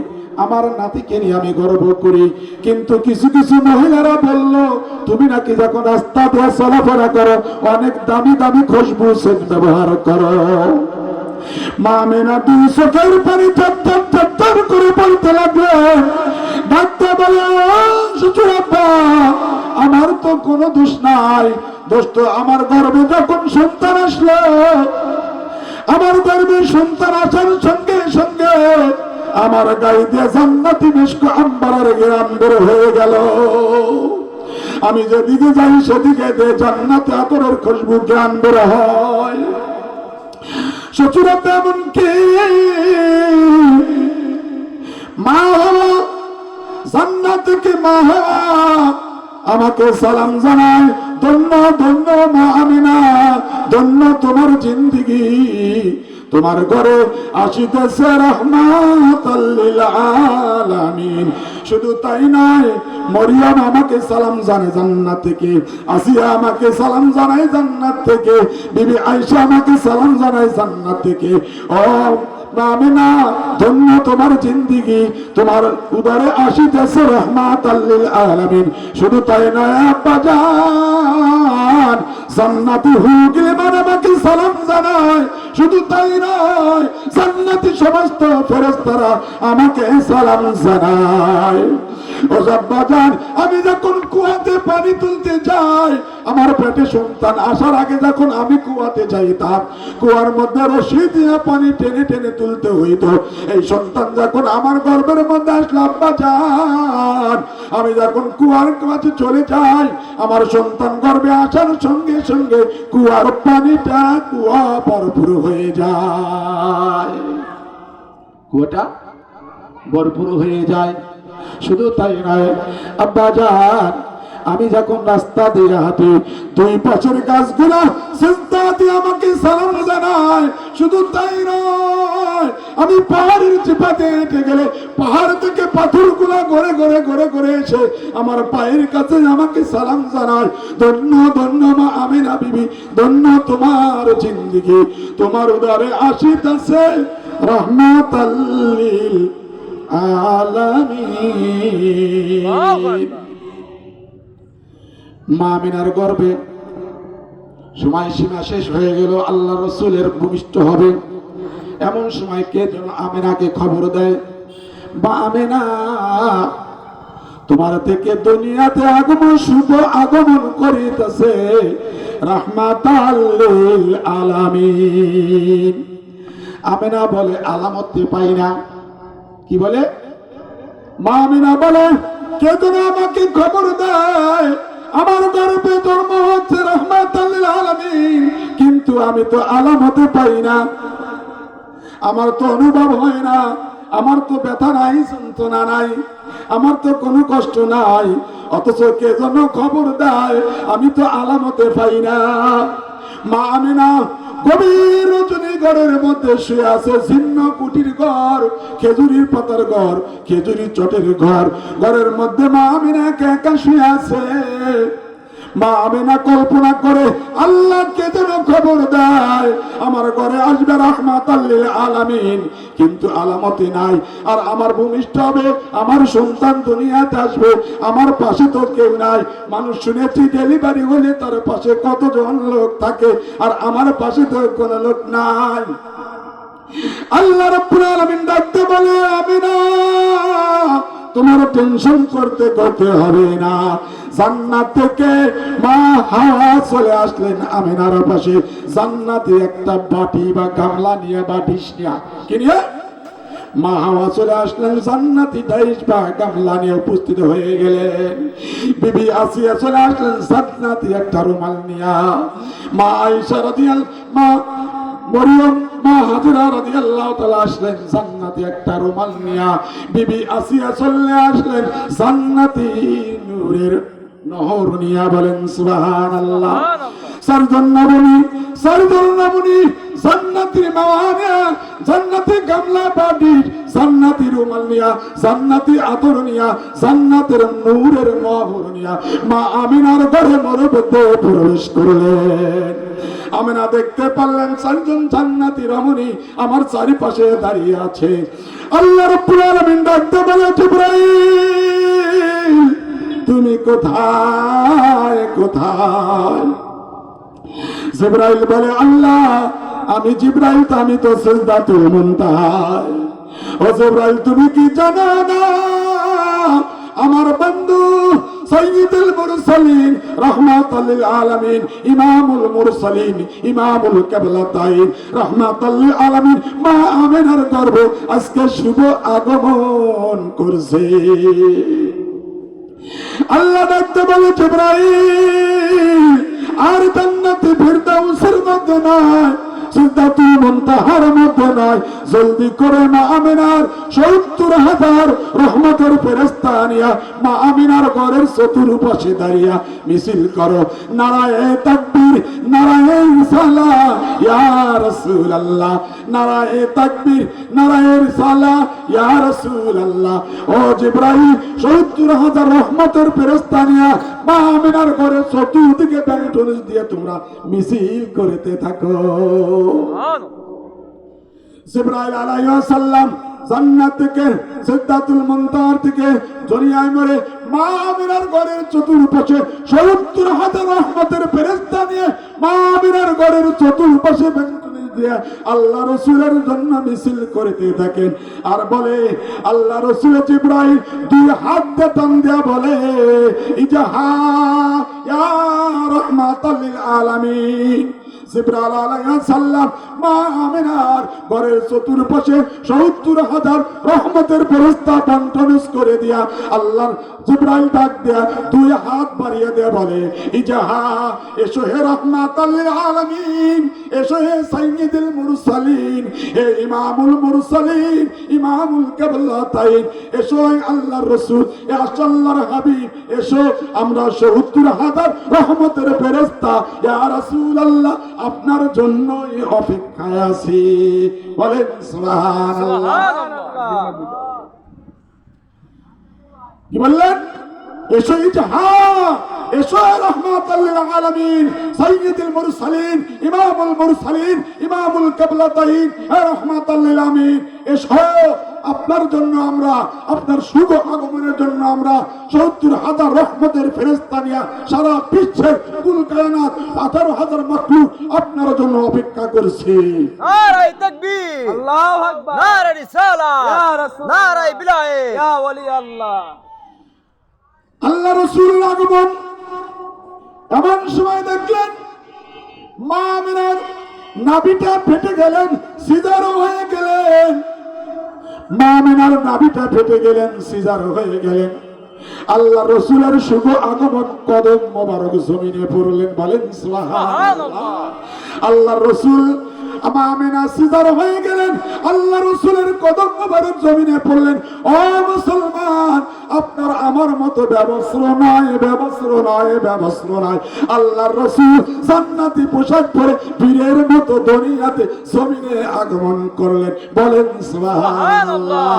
আমার নাতিকে নিয়ে আমি গর্ব করি, কিন্তু কিছু কিছু মহিলারা বলল তুমি নাকি যখন রাস্তা দিয়ে চলাফেরা করো অনেক দামি দামি খুশবু সেন ব্যবহার করো। মা আমিনা দুই চোখের পানি থর করে বলতে লাগলো, ডাকতে বলে, শ্বশুর আব্বা, আমার তো কোনো দোষ নাই, দোষ তো আমার গর্ভে যখন সন্তান আসলো, আমার গর্ভে সন্তান আসার সঙ্গে সঙ্গে আমার গায়ে দিয়ে জান্নাতি মিশক আম্বারের ঘ্রাণ বের হয়ে গেল। আমি যেদিকে যাই সেদিকে জান্নাতে আতরের খুশবু ঘ্রাণ বের হয়। শ্বশুরা তেমন কি মা হওয়া, জান্নাত থেকে মা হওয়া আমাকে সালাম জানায়, ধন্য ধন্য মা আমিনা, ধন্য তোমার জিন্দেগি, তোমার ঘরে আসিতেছে রাহমাতাল লিল আলামিন। শুধু তাই নয়, মরিয়ম আমাকে সালাম জানায় জান্নাত থেকে, আসিয়া আমাকে সালাম জানায় জান্নাত থেকে, বিবি আয়েশা আমাকে সালাম জানায় জান্নাত থেকে। ও আমিনা, ধন্য তোমার জিন্দেগি, তোমার উদরে আসিতেছে রাহমাতাল লিল আলামিন। শুধু তাই নয় আব্বা জান, জান্নাতি হুগলে মানে আমাকে সালাম জানায়। শুধু তাই নয়, জান্নাতি সমস্ত ফেরেশতারা আমাকে সালাম জানায়। ও আব্বা জান, আমি যখন কুয়াতে পানি তুলতে যাই, আমার পেটে সন্তান আসার আগে যখন আমি কুয়াতে যাইতাম, কুয়ার মধ্যে রশি দিয়ে পানি টেনে টেনে তুলতে হইতো। এই সন্তান যখন আমার গর্ভের মধ্যে আসলো আব্বা জান, আমি যখন কুয়ার কাছে চলে যাই, আমার সন্তান গর্ভে আসার সঙ্গে সঙ্গে কুয়ার পানিটা কুয়া ভরপুর হয়ে যায়, কুয়াটা ভরপুর হয়ে যায়। শুধু তাই নয় আব্বা জান, আমি যখন রাস্তা দিয়ে হাঁটি, দুই পাশের গাছগুলা সিজদা দিয়ে আমাকে সালাম জানায়। শুধু তাই নয়, আমি পাহাড়ের চিপাতে হেঁটে গেলে পাহাড় থেকে পাথরগুলা গড়ে গড়ে গড়ে গড়ে এসে আমার পায়ের কাছে আমাকে সালাম জানায়। ধন্য ধন্য মা আমিনা বিবি, ধন্য তোমার জিন্দেগি, তোমার উদরে আসিতেছে রাহমাতাল লিল আলামিন। মা আমিনার গর্ভে সময় সীমা শেষ হয়ে গেল, আল্লাহ রসুলের ভূমিষ্ঠ হবে। এমন সময় কে যেন আমিনাকে খবর দেয়, বা আমিনা, তোমার থেকে দুনিয়াতে আগমন, শুভ আগমন করিতেছে রাহমাতাল লিল আলামিন। আমিনা বলে আলামত পাই না। কি বলে? মা আমিনা বলে কে যেন আমাকে খবর দেয়, আমার গর্ভে জন্ম হচ্ছে রাহমাতাল লিল আলামিন, কিন্তু আমি তো আলামতে পাই না, আমার তো অনুভব হয় না, আমার তো ব্যথা নাই, যন্ত্রণা নাই, আমার তো কোনো কষ্ট নাই, অথচ কে যেন খবর দেয়, আমি তো আলামতে পাই না। মা আমিনা গভীর রজনী ঘরের মধ্যে শুয়ে আছে, ছিন্ন কুটির ঘর, খেজুরির পাতার ঘর, খেজুরি চটের ঘর, ঘরের মধ্যে মা আমিনা একা একা শুয়ে আছে। মা আমিনা কল্পনা করে আল্লাহকে যেন খবর দেয় আমার ঘরে আসবে রাহমাতাল লিল আলামিন, কিন্তু আলামতে নাই। আর আমার ভূমিষ্ঠ হবে, আমার সন্তান দুনিয়াতে আসবে, আমার পাশে তো কেউ নাই। মানুষ শুনেছি ডেলিভারি হলে তার পাশে কতজন লোক থাকে, আর আমার পাশে তো কোনো লোক নাই। আল্লাহ রাব্বুল আলামিন ডাকতে বলে, আমিনা, তোমার টেনশন করতে করতে হবে না। জান্নাত থেকে মা হাওয়া চলে আসলেন আমিনার পাশে, জান্নাতে একটা বাটি বা গামলা নিয়ে বা ডিশ নিয়ে, কি নিয়ে? মা হাওয়া চলে আসলেন জান্নাতি ডাইশ বা গামলা নিয়ে উপস্থিত হয়ে গেলেন। বিবি আসিয়া চলে আসলেন জান্নাতি একটা রুমাল নিয়ে। মা আয়েশা মা মরিয়ম, মা হাজরা রাদিয়াল্লাহু তাআলা আসলেন জান্নাতি একটা রুমাল নিয়া। বিবি আসিয়া চলে আসলেন জান্নাতি নূরের নহর নিয়া। বলেন সুবহানাল্লাহ। সারজন নবনী জান্নাতি মাওয়ানা, জান্নাতি গামলা বাটি, জান্নাতি রুমাল নিয়া, জান্নাতি আতর নিয়া, জান্নাতের নূরের নহর নিয়া মা আমিনার ঘরে মরবতে প্রবেশ করলেন। আমিনা দেখতে পারলেন চারজন জান্নাতি রমণী আমার চারিপাশে দাঁড়িয়ে আছে। আল্লাহ রাব্বুল আলামিন ডাকতে বলে, জিবরাইল, তুমি কোথায় কোথায়? জিবরাইল বলে, আল্লাহ, আমি জিবরাইল, তো আমি তো সিজদাতুল মুনতাহায়। ও জিবরাইল, তুমি কি জানো না আমার বন্ধু সাইয়্যিদুল মুরসালিন রাহমাতাল লিল আলামিন, ইমামুল মুরসালিন, ইমামুল কিবলাতাইন রাহমাতাল লিল আলামিন মা আমিনার গর্ভে আজকে শুভ আগমন করছে। আল্লাহ ডাকতে বলে, জিবরাইল, আর জান্নাতে ফিরদাউসের মধ্যে নয়, সিদরাতুল মুনতাহার মধ্যে নয়, জলদি করে মা আমিনার 70,000 রহমতের ফেরেশতা নিয়া মা আমিনার ঘরের চতুর্পাশে দাঁড়িয়ে মিছিল করো, নারায়ে তাকবীর, নারায়ে রিসালাত ইয়া রাসূলুল্লাহ, নারায়ে তাকবীর, নারায়ে রিসালাত ইয়া রাসূলুল্লাহ। ও জিবরাইল 70,000 রহমতের ফেরেশতা নিয়া মা আমিনার ঘরে চতুর্দিকে ব্যান্টনিস দিয়ে তোমরা মিছিল করতে থাকো। জিবরাইল আলাইহিস সালাম জান্নাত থেকে সিদরাতুল মুনতাহা থেকে দুনিয়ায় মরে মা আমিনার ঘরের চতুর্পাশে 70,000 রহমতের ফেরেশতা নিয়ে মা আমিনার ঘরের চতুর্পাশে ব্যান্টনিস দিয়ে আল্লাহ রাসূলের জন্য মিছিল করতে থাকেন। আর বলে আল্লাহ রাসূল জিবরাইল 2 হাত দিয়ে টান দিয়া বলে ইজাহা ইয়া রাহমাতাল লিল আলামিন। জিবরাইল আলাইহিস সালাম মা আমিনার ঘরের চতুর্পাশে 70,000 রহমতের ফেরেশতা বন্টনস করে দিয়া আল্লাহর জিবরাইল ডাক দেয়া 2 হাত বাড়িয়ে দেয়া বলে ইজাহা, এসো হে রাহমাতাল লিল আলামিন, এসো হে সাইয়্যিদুল মুরসালিন, হে ইমামুল মুরসালিন, ইমামুল কিবলাতাইন, এসো হে আল্লাহর রাসূল, হে আল্লাহর হাবিব, এসো আমরা 70,000 রহমতের ফেরেশতা ইয়া রাসূলুল্লাহ আপনার জন্যই অপেক্ষায় আছি। বলেন সুবহানাল্লাহ। কি বললেন? এসো ইজাহা, এসো রাহমাতাল লিল আলামিন, সাইয়্যিদুল মুরসালিন, ইমামুল মুরসালিন, ইমামুল কিবলাতাইন, হে রাহমাতাল লিল আলামিন, এসো আপনার জন্য আমরা, আপনার শুভ আগমনের জন্য আমরা 70,000 রহমতের ফেরেশতা নিয়ে সারা বিশ্বের কুল কায়নাত 18,000 মাখলুক আপনার জন্য অপেক্ষা করছে। নারায়ে তাকবীর, আল্লাহু আকবার, নারায়ে রিসালাত ইয়া রাসূল, নারায়ে বিলায়ে ইয়া ওলি আল্লাহ। আল্লাহ রাসূলের আগমন এমন সময় দেখলেন মা আমিনার নাভিটা ফেটে গেলেন, সিজার হয়ে গেলেন। মা আমিনার নাভিটা ফেটে গেলেন, সিজার হয়ে গেলেন। আল্লাহ রাসূলের শুভ আগমন কদম মোবারক জমিনে পড়লেন। বলেন সুবহানাল্লাহ। আল্লাহ রাসূল মা আমিনা সিজার হয়ে গেলেন, আল্লাহ রাসূলের কদম মোবারক জমিনে পড়লেন। ও মুসলমান, আপনার আমার মতো ব্যবস্ত্র নয়, ব্যবস্ত্র নয়, ব্যবস্ত্র নয়। আল্লাহর রাসূল জান্নাতি পোশাক পরে বীরের মতো দুনিয়াতে জমিনে আগমন করলেন। বলেন সুবহানাল্লাহ।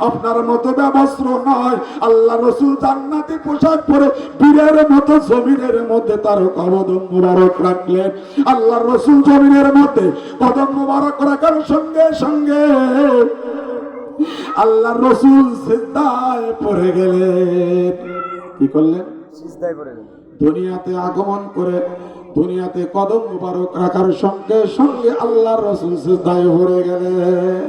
আপনার মতো ব্যবস্ত্র নয়, আল্লাহ রাসূল জান্নাতি পোশাক পরে বীরের মতো জমিনের মধ্যে তার কদম মোবারক রাখলেন। আল্লাহর রাসূল জমিনের মধ্যে কদম মোবারক রাখার সঙ্গে সঙ্গে আল্লাহর রাসূল সিজদায় পড়ে গেলেন। কি করলেন? সিজদায় পড়ে গেলেন। দুনিয়াতে আগমন করে দুনিয়াতে কদম মোবারক রাখার সঙ্গে সঙ্গে আল্লাহর রাসূল সিজদায় পড়ে গেলেন।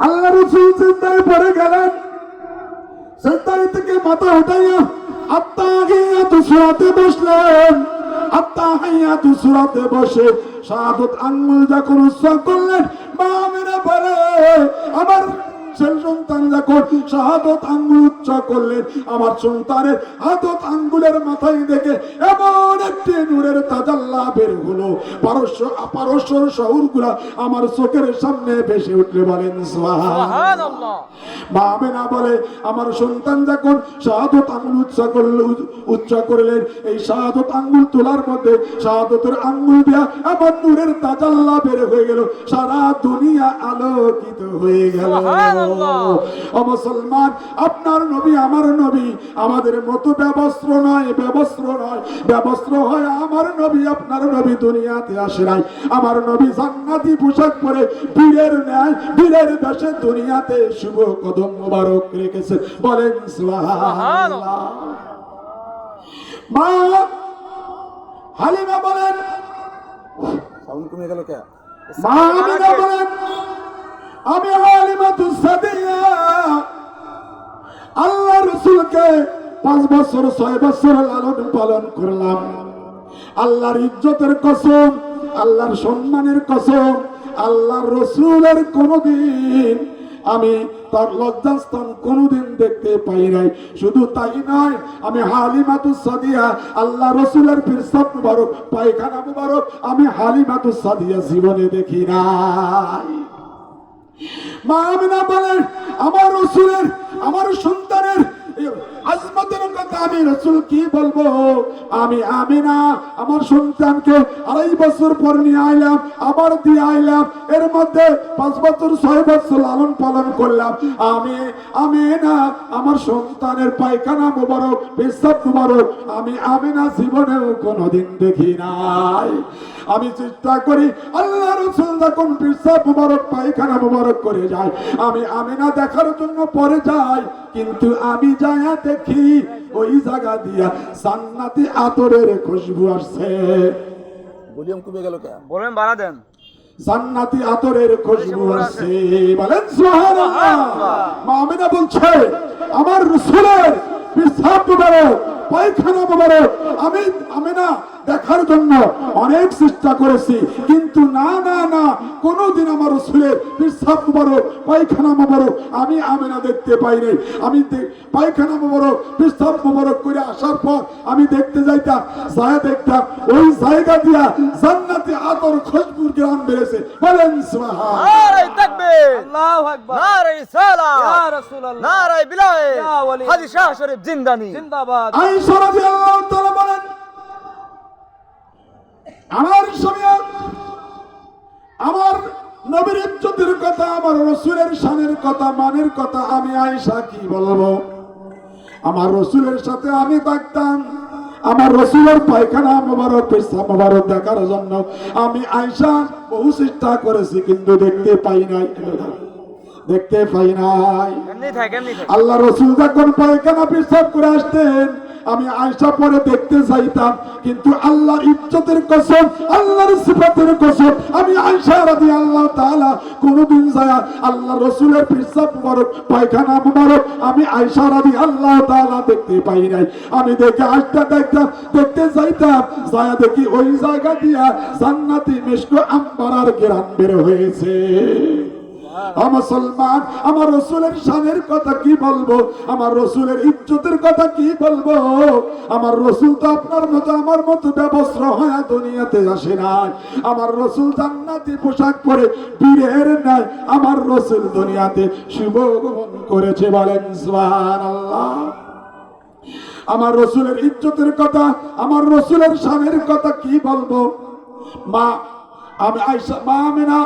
আল্লাহর রাসূল সিজদায় পড়ে গেলেন। সিজদায় থেকে মাথা উঠাইয়া আত্তাহিয়াতু সূরাতে বসলেন। আত্তাহিয়াতু সূরাতে বসে শাহাদাত আঙ্গুল যখন উচ্চারণ করলেন, মা আমিনা বলে আমার সন্তান যখন শাহাদাত আঙ্গুল উচ্চারণ করলেন, আমার সন্তানের হাতত আঙ্গুলের মাথায় দেখে এমন একটি নূরের তাজাল্লা বের হলো, পারস্যর শহরগুলা আমার চোখের সামনে ভেসে উঠলে। বলেন সুবহানাল্লাহ। মা আমিনা বলে আমার সন্তান যখন শাহাদাত আঙ্গুল উচ্চারণ করলেন, এই শাহাদাত আঙ্গুল তোলার মধ্যে শাহাদাতের আঙ্গুল দিয়া এমন নূরের তাজাল্লা বের হয়ে গেল, সারা দুনিয়া আলোকিত হয়ে গেল। ও মুসলমান, আপনার নবী আমার নবী আমাদের মতো ব্যবস্ত্র নয়, ব্যবস্ত্র নয়, ব্যবস্ত্র হয় আমার নবী। আপনার নবী দুনিয়াতে আসে নাই, আমার নবী জান্নাতি পোশাক পরে বীরের ন্যায় বীরের বেশে দুনিয়াতে শুভ কদম মোবারক রেখেছে। বলেন সুবহানাল্লাহ। মা হালিমা বলেন, সাউন্ড কমে গেল কে? মা আমিনা বলেন আমি হালিমাতুস সাদিয়া আল্লাহ রাসূলকে 5 বছর 6 বছর লালন পালন করলাম। আল্লাহর ইজ্জতের কসম, আল্লাহর সম্মানের কসম, আল্লাহর রাসূলের কোনদিন আমি তার লজ্জাস্থান কোনদিন দেখতে পাই নাই। শুধু তাই নয়, আমি হালিমাতুস সাদিয়া আল্লাহ রাসূলের ফিরসাত মুবারক, পায়খানা মুবারক আমি হালিমাতুস সাদিয়া জীবনে দেখি নাই। মা আমিনা বলেন, আমার রাসূলের, আমার সন্তানের আজমতের কথা আমি রাসূল কি বলবো? আমি আমিনা আমার সন্তানকে 2.5 বছর পর নিয়ে আইলাম, আবার দিয়ে আইলাম, এর মধ্যে 5 বছর 6 বছর লালন পালন করলাম। আমি আমিনা আমার সন্তানের পায়খানা মোবারক, পেশাব মোবারক আমি আমিনা জীবনেও কোনোদিন দেখি নাই। আমি চেষ্টা করি আল্লাহ রাসূল যখন পেশাব মোবারক, পায়খানা মোবারক করে যায়, আমি আমিনা দেখার জন্য পরে যাই, কিন্তু আমি যায়া দেখি ওই জায়গা দিয়া জান্নাতি আতরের খুশবু আসছে। ভলিউম কমে গেল কে? বলেন বাড়া দেন। জান্নাতি আতরের খুশবু আসছে, বলেন সুবহানাল্লাহ। মা আমিনা বলছে, আমার রাসূলের পেশাব মোবারক, পায়খানা মোবারক আমি আমিনা দেখার জন্য অনেক চেষ্টা করেছি, কিন্তু না না না, কোনোদিন আমার রাসূলের পেশাব মোবারক, পায়খানা মোবারক আমি আমিনা দেখতে পাই নাই। আমি পায়খানা মোবারক, পেশাব মোবারক করে আসার পর আমি দেখতে যাইতাম, যায় দেখতাম ওই জায়গা দিয়া জান্নাতি আতর খুশবুর গ্রাম বেড়েছে। বলেন সুবহানাল্লাহ। নারায়ে তাকবীর, আল্লাহু আকবার, নারায়ে রিসালাত, ইয়া রাসূলুল্লাহ, নারায়ে বিলায়ে, ইয়া ওয়ালি, হাজী শাহ শরীফ জিন্দানি। জিন্দাবাদ। আয়েশা রাদিয়াল্লাহু তাআলা বলেন, আমার স্বামী, আমার নবীর ইজ্জতের কথা, আমার রাসূলের শানের কথা, মানের কথা আমি আয়েশা কি বলবো? আমার রাসূলের সাথে আমি থাকতাম, আমার রাসূলের পায়খানা মোবারক, পেশাব মোবারক দেখার জন্য আমি আয়েশা বহু চেষ্টা করেছি, কিন্তু দেখতে পাই নাই, দেখতে পাই নাই। এমনি থাকে, এমনি থাকে। আল্লাহ রাসূল যখন পায়খানা পেশাব করে আসতেন, আমি আয়েশা পরে দেখতে চাইতাম, কিন্তু আল্লাহর ইজ্জতের কসম, আল্লাহর সিফাতের কসম, আমি আয়েশা রাদিয়াল্লাহু তাআলা কোনদিন যায় আল্লাহ রাসূলের পেশাব মোবারক, পায়খানা মোবারক আমি আয়েশা রাদিয়াল্লাহু তাআলা দেখতে পাই নাই। আমি দেখে আসতে দেখতাম, দেখতে চাইতাম, যায় দেখি ওই জায়গা দিয়া জান্নাতি মিশক আম্বারার ঘ্রাণ বের হয়েছে। মুসলমান, আমার রাসূলের শানের কথা কি বলবো? আমার রাসূলের ইজ্জতের কথা কি বলবো? আমার রাসূল তো আপনার মতো আমার মতো ব্যবস্ত্র হয়ে দুনিয়াতে আসে নাই। আমার রাসূল জান্নাতি পোশাক পরে বীরের ন্যায় আমার রাসূল দুনিয়াতে শুভ গমন করেছে। বলেন সুবহানাল্লাহ। আমার রাসূলের ইজ্জতের কথা, আমার রাসূলের শানের কথা কি বলবো? মা আমি আয়েশা, মা আমিনা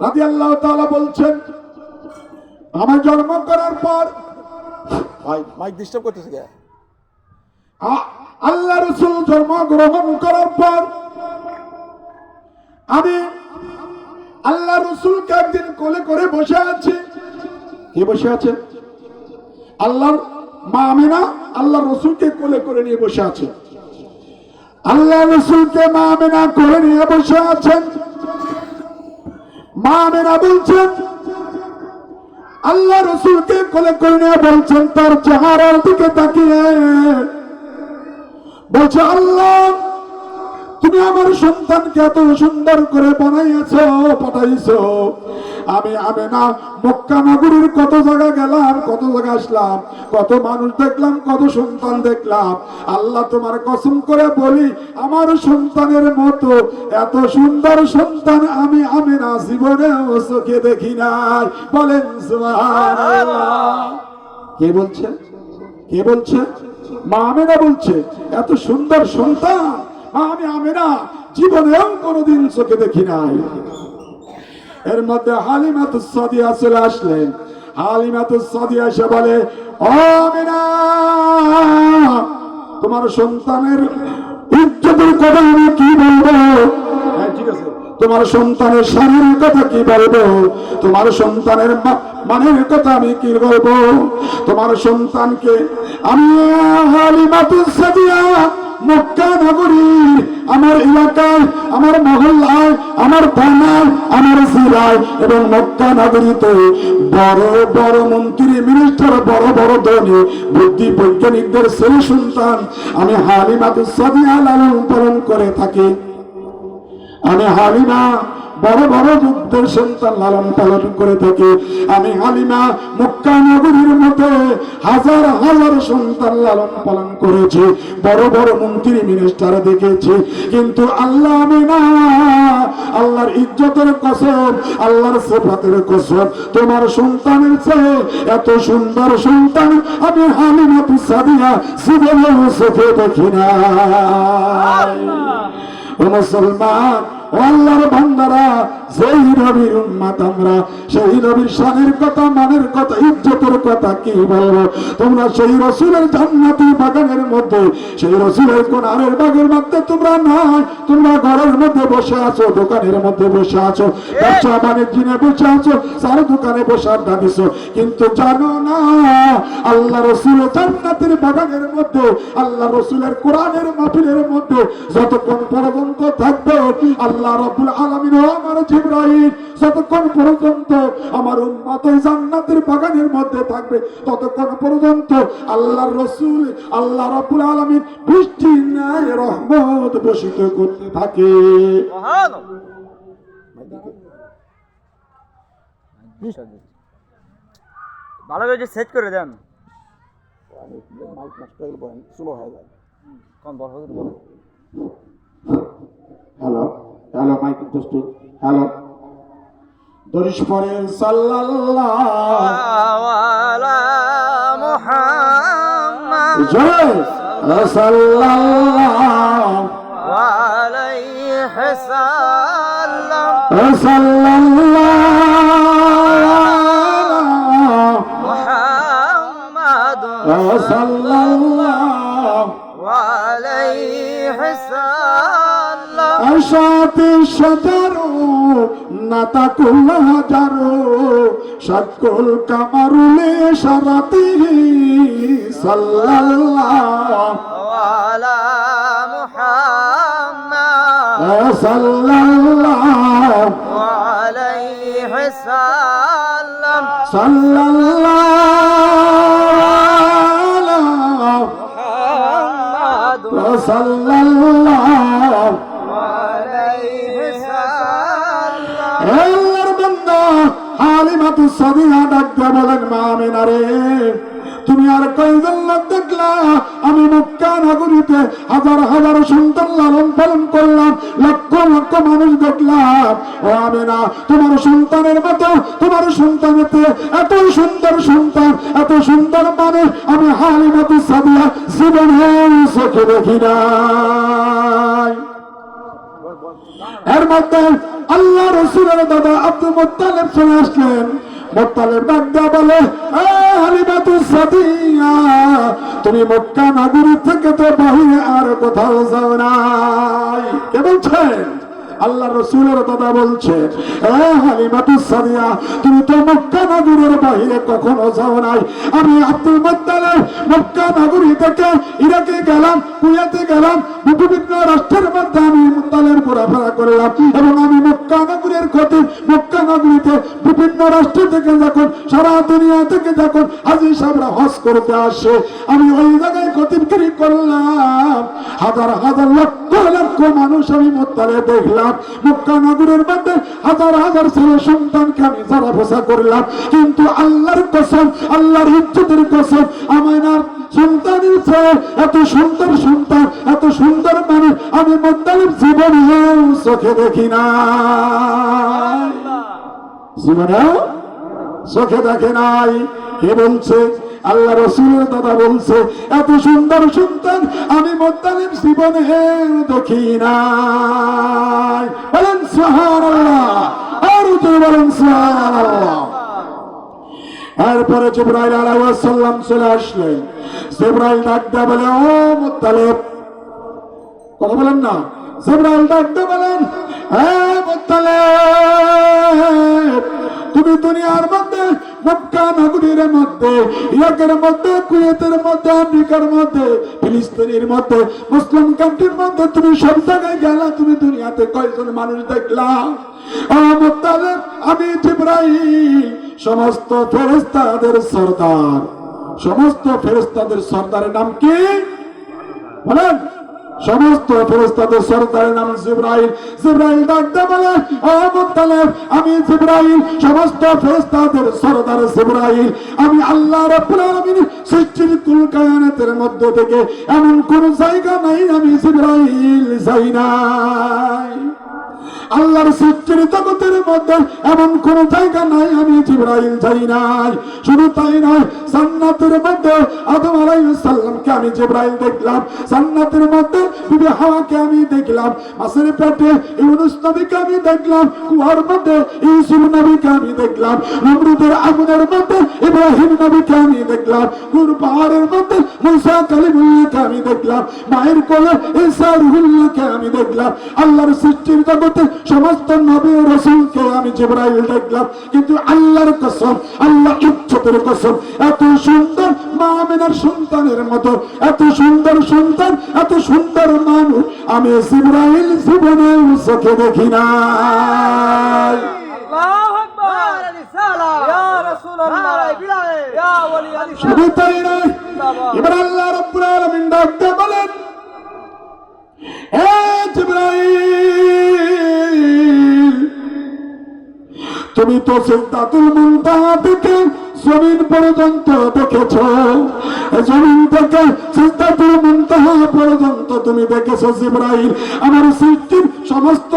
রাদিয়াল্লাহু তাআলা বলছেন, আমার জন্ম করার পর ভাই মাইক ডিস্টার্ব করতেছে কে? আল্লাহ রাসূল জন্মগ্রহণ করার পর আমি আল্লাহ রাসূলকে একদিন কোলে করে বসে আছি। কে বসে আছে? আল্লাহর মা আমিনা আল্লাহ রাসূলকে কোলে করে নিয়ে বসে আছে। আল্লাহ রাসূলকে মা আমিনা কোলে নিয়ে বসে আছেন। মা আমিনা বলছেন, আল্লাহ রাসূলকে কোলে করে নিয়ে বলছেন, তার চেহারার দিকে তাকিয়ে বলছে, আল্লাহ তুমি আমার সন্তানকে এত সুন্দর করে বানাইছো, পাঠাইছো। আমি আমিনা মক্কা নগরীর কত জায়গা গেলাম, কত জায়গা আসলাম, কত মানুষ দেখলাম, কত সন্তান দেখলাম। আল্লাহ তোমার কসম করে বলি, আমার সন্তানের মতো এত সুন্দর সন্তান আমি আমিনা জীবনেও চোখে দেখি নাই। বলেন সুবহানাল্লাহ। কে বলছে? কে বলছে? মা আমিনা বলছে, এত সুন্দর সন্তান আমি আমিনা জীবনেও কোনোদিন চোখে দেখি নাই। এর মধ্যে হালিমাতুস সাদিয়া চলে আসলেন। হালিমাতুস সাদিয়া এসে বলে, ও আমিনা, তোমার সন্তানের ইজ্জতের কথা আমি কি বলবো? ঠিক আছে, তোমার সন্তানের শানের কথা কি বলবো? তোমার সন্তানের মানের কথা আমি কি বলবো? তোমার সন্তানকে আমি হালিমাতুস সাদিয়া মক্কা নগরীর আমার এলাকায়, আমার মহল্লায়, আমার থানায়, আমার জেলায় এবং মক্কা নগরীতে বড় বড় মন্ত্রী, মিনিস্টার, বড় বড় ধনী বুদ্ধি বৈজ্ঞানিকদের ছেলে সন্তান আমি হালিমাতুস সাদিয়া লালন পালন করে থাকি। আমি হালিমা বড় বড় যুদ্ধের সন্তান লালন পালন করে থাকি। আমি হালিমা মক্কা নগরীর মধ্যে হাজার হাজার সন্তান লালন পালন করেছি, বড় বড় মন্ত্রী মিনিস্টার দেখেছি, কিন্তু আল্লাহ আমি না, আল্লাহর ইজ্জতের কসম, আল্লাহর সিফাতের কসম, তোমার সন্তানের চেয়ে এত সুন্দর সন্তান আমি হালিমা সাদিয়া জীবনে চোখে দেখি না। ও মুসলমান, ও আল্লাহর বান্দারা, যেই নবীর উম্মত আমরা, সেই নবীর শানের কথা, মানের কথা, ইজ্জতের কথা কি বলবো? তোমরা সেই রসুলের জান্নাতি বাগানের মধ্যে, সেই রসুলের কোনারের বাগের মধ্যে তোমরা নাই, তোমরা ঘরের মধ্যে বসে আছো, দোকানের মধ্যে বসে আছো, ব্যবসা বাণিজ্যে বসে আছো, চার দোকানে বসে আড্ডা দিছো, কিন্তু জানো না আল্লাহ রসুলের জান্নাতের বাগানের মধ্যে, আল্লাহ রসুলের কোরআনের মাহফিলের মধ্যে যতক্ষণ পর্যন্ত থাকবে আল্লাহ রাব্বুল আলামিন ও আমার জিবরাইল যতক্ষণ পর্যন্ত আমার উম্মত ওই জান্নাতের বাগানের মধ্যে থাকবে, ততক্ষণ পর্যন্ত আল্লাহর রাসূল আল্লাহ রাব্বুল আলামিন বৃষ্টি নাই রহমত বর্ষিত করতে থাকে। ভালো করে সেট করে দেন, মাইক নষ্ট হয়ে গেলে স্লো হয়ে যায়। কোন বড় হতে বলো। Hello hello, mic testing, hello. দরিশ পরে সাল্লাল্লাহু আলা মুহাম্মদ জয় সাল্লাল্লাহু আলাইহি সাল্লাম সাল্লাল্লাহু মুহাম্মদ সাল্লাল্লাহু আলাইহি সাল্লাম আশাতে সজারো নাতাকুল হাজারো সকল কামারুলে সারাতে সাল্লাল্লাহু আলা মুহাম্মদ সাল্লাল্লাহু আলাইহি সাল্লাম সাল্লাল্লাহু মুহাম্মদ সাল্লাল্লাহু আলাইহি সাল্লাম। আল্লাহর বান্দা হালিমা সাদিয়া ডাক দিয়ে বলেন, মা আমিনা রে, তুমি আর কয়জন লোক দেখলা? আমি মক্কা নগরীতে হাজার হাজার সন্তান লালন পালন করলাম, লক্ষ লক্ষ মানুষ দেখলাম। ও আমিনা, তোমার সন্তানের মতো, তোমার সন্তানেতে এত সুন্দর সন্তান, এত সুন্দর মানুষ আমি হালিমা সাদিয়া জীবনে চোখে দেখি নাই। এর মধ্যে আল্লাহ রসুলের দাদা আব্দুল মুত্তালিব চলে আসলেন। মুত্তালিব ডাক দিয়া বলে, হালিমা সাদিয়া, তুমি মক্কা নগরী থেকে তো বাহিরে আর কোথাও যাও নাই। কে বলছেন? আল্লাহ রসুলের দাদা বলছে, হালিমা সাদিয়া, তুমি তো মক্কা নগরীর বাহিরে কখনো যাও নাই। আমি আব্দুল মুত্তালিব মক্কা নগরী থেকে ইরাকে গেলাম, কুয়েতে গেলাম, বিভিন্ন রাষ্ট্রের মধ্যে আমি মুত্তালিব ঘোরাফেরা করলাম, এবং আমি মক্কা নগরীর খতিব, মক্কা নগরীতে বিভিন্ন রাষ্ট্র থেকে যখন, সারা দুনিয়া থেকে যখন হাজী সাহেবরা হজ করতে আসে, আমি ওই জায়গায় খতিবগিরি করলাম। হাজার হাজার লক্ষ লক্ষ মানুষ আমি মুত্তালিব দেখলাম। মক্কা নগরীর মধ্যে হাজার হাজার ছেলে সন্তানকে আমি যারা পোষা করলাম, কিন্তু আল্লাহর কসম, আল্লাহর ইজ্জতের কসম, আমিনার সন্তানের চেয়ে এত সুন্দর সন্তান, এত সুন্দর মানুষ আমি মুত্তালিব জীবনেও চোখে দেখি না, জীবনেও চোখে দেখে নাই। কে বলছে? আল্লাহ রসুলের দাদা বলছে, এত সুন্দর সন্তান আমি মুত্তালিব জীবনে দেখি নাই। বলেন সুবহানাল্লাহ, আর উঠে বলেন সুবহানাল্লাহ। এরপরে জিবরাইল আলাইহিস সালাম চলে আসলেন। জিবরাইল ডাক দিয়ে বলে, ও মুত্তালিব, কথা বলেন না। জিবরাইল ডাক দিয়ে বলেন, মুত্তালিব, তুমি দুনিয়ার মধ্যে, মক্কা নগরীর মধ্যে, ইরাকের মধ্যে, কুয়েতের মধ্যে, আমেরিকার মধ্যে, ফিলিস্তিনের মধ্যে, মুসলিম কান্ট্রির মধ্যে, তুমি সব জায়গায় গেলা, তুমি দুনিয়াতে কয়জন মানুষ দেখলা? ও মুত্তালিব, আমি জিবরাইল সমস্ত ফেরেশতাদের সরদার। সমস্ত ফেরেশতাদের সরদারের নাম কি? বলেন। সমস্ত ফেরেশতাদের সরদারের নাম জিবরাইল। জিবরাইল ডাকতে বলে, ও মুত্তালিব, আমি জিবরাইল, সমস্ত ফেরেশতাদের সরদার জিবরাইল। আমি আল্লাহ রাব্বুল আলামিন সৃষ্টির কুল কায়নাতের মধ্য থেকে এমন কোন জায়গা নাই আমি জিবরাইল যাই নাই। আল্লাহর সৃষ্টির জগতের মধ্যে এমন কোন জায়গা নাই আমি জিবরাইল যাই নাই। শুধু তাই নয়, জান্নাতের মধ্যে আদম আলাইহিস সালামকে আমি জিবরাইল দেখলাম, জান্নাতের মধ্যে বিবি হাওয়াকে আমি দেখলাম, মাছের পেটে ইউনূস নবীকে আমি দেখলাম, কুয়ার মধ্যে ইউসুফ নবীকে আমি দেখলাম, নমরুদের আগুনের মধ্যে ইব্রাহিম নবীকে আমি দেখলাম, গুর পাহাড়ের মধ্যে মুসা কালিমুল্লাহকে আমি দেখলাম, মায়ের কোলে ঈসা রুহুল্লাহকে আমি দেখলাম। আল্লাহর সৃষ্টির জগতে সমস্ত নবী ও রাসূলকে আমি জিবরাইল দেখলাম। কিন্তু আল্লাহর কসম, আল্লাহ ইজ্জতের কসম, এত সুন্দর মা আমিনার সন্তানের মতো এত সুন্দর সন্তান, এত সুন্দর মানুষ আমি জিবরাইল জীবনে চোখে দেখি না। আল্লাহু আকবার, নারে রিসালাত, ইয়া রাসূলুল্লাহ, নারে বিলায়ে, ইয়া ওলি আল্লাহ। শুধু তাই নয়, এবার আল্লাহ রাব্বুল আলামিন ডাকতে বলেন, হে জিবরাইল, তুমি তো সিদরাতুল মুনতাহা থেকে জমিন পর্যন্ত দেখেছো, জমিন থেকে সিদরাতুল মুনতাহা পর্যন্ত তুমি দেখেছো জিবরাইল। আমার সৃষ্টির সমস্ত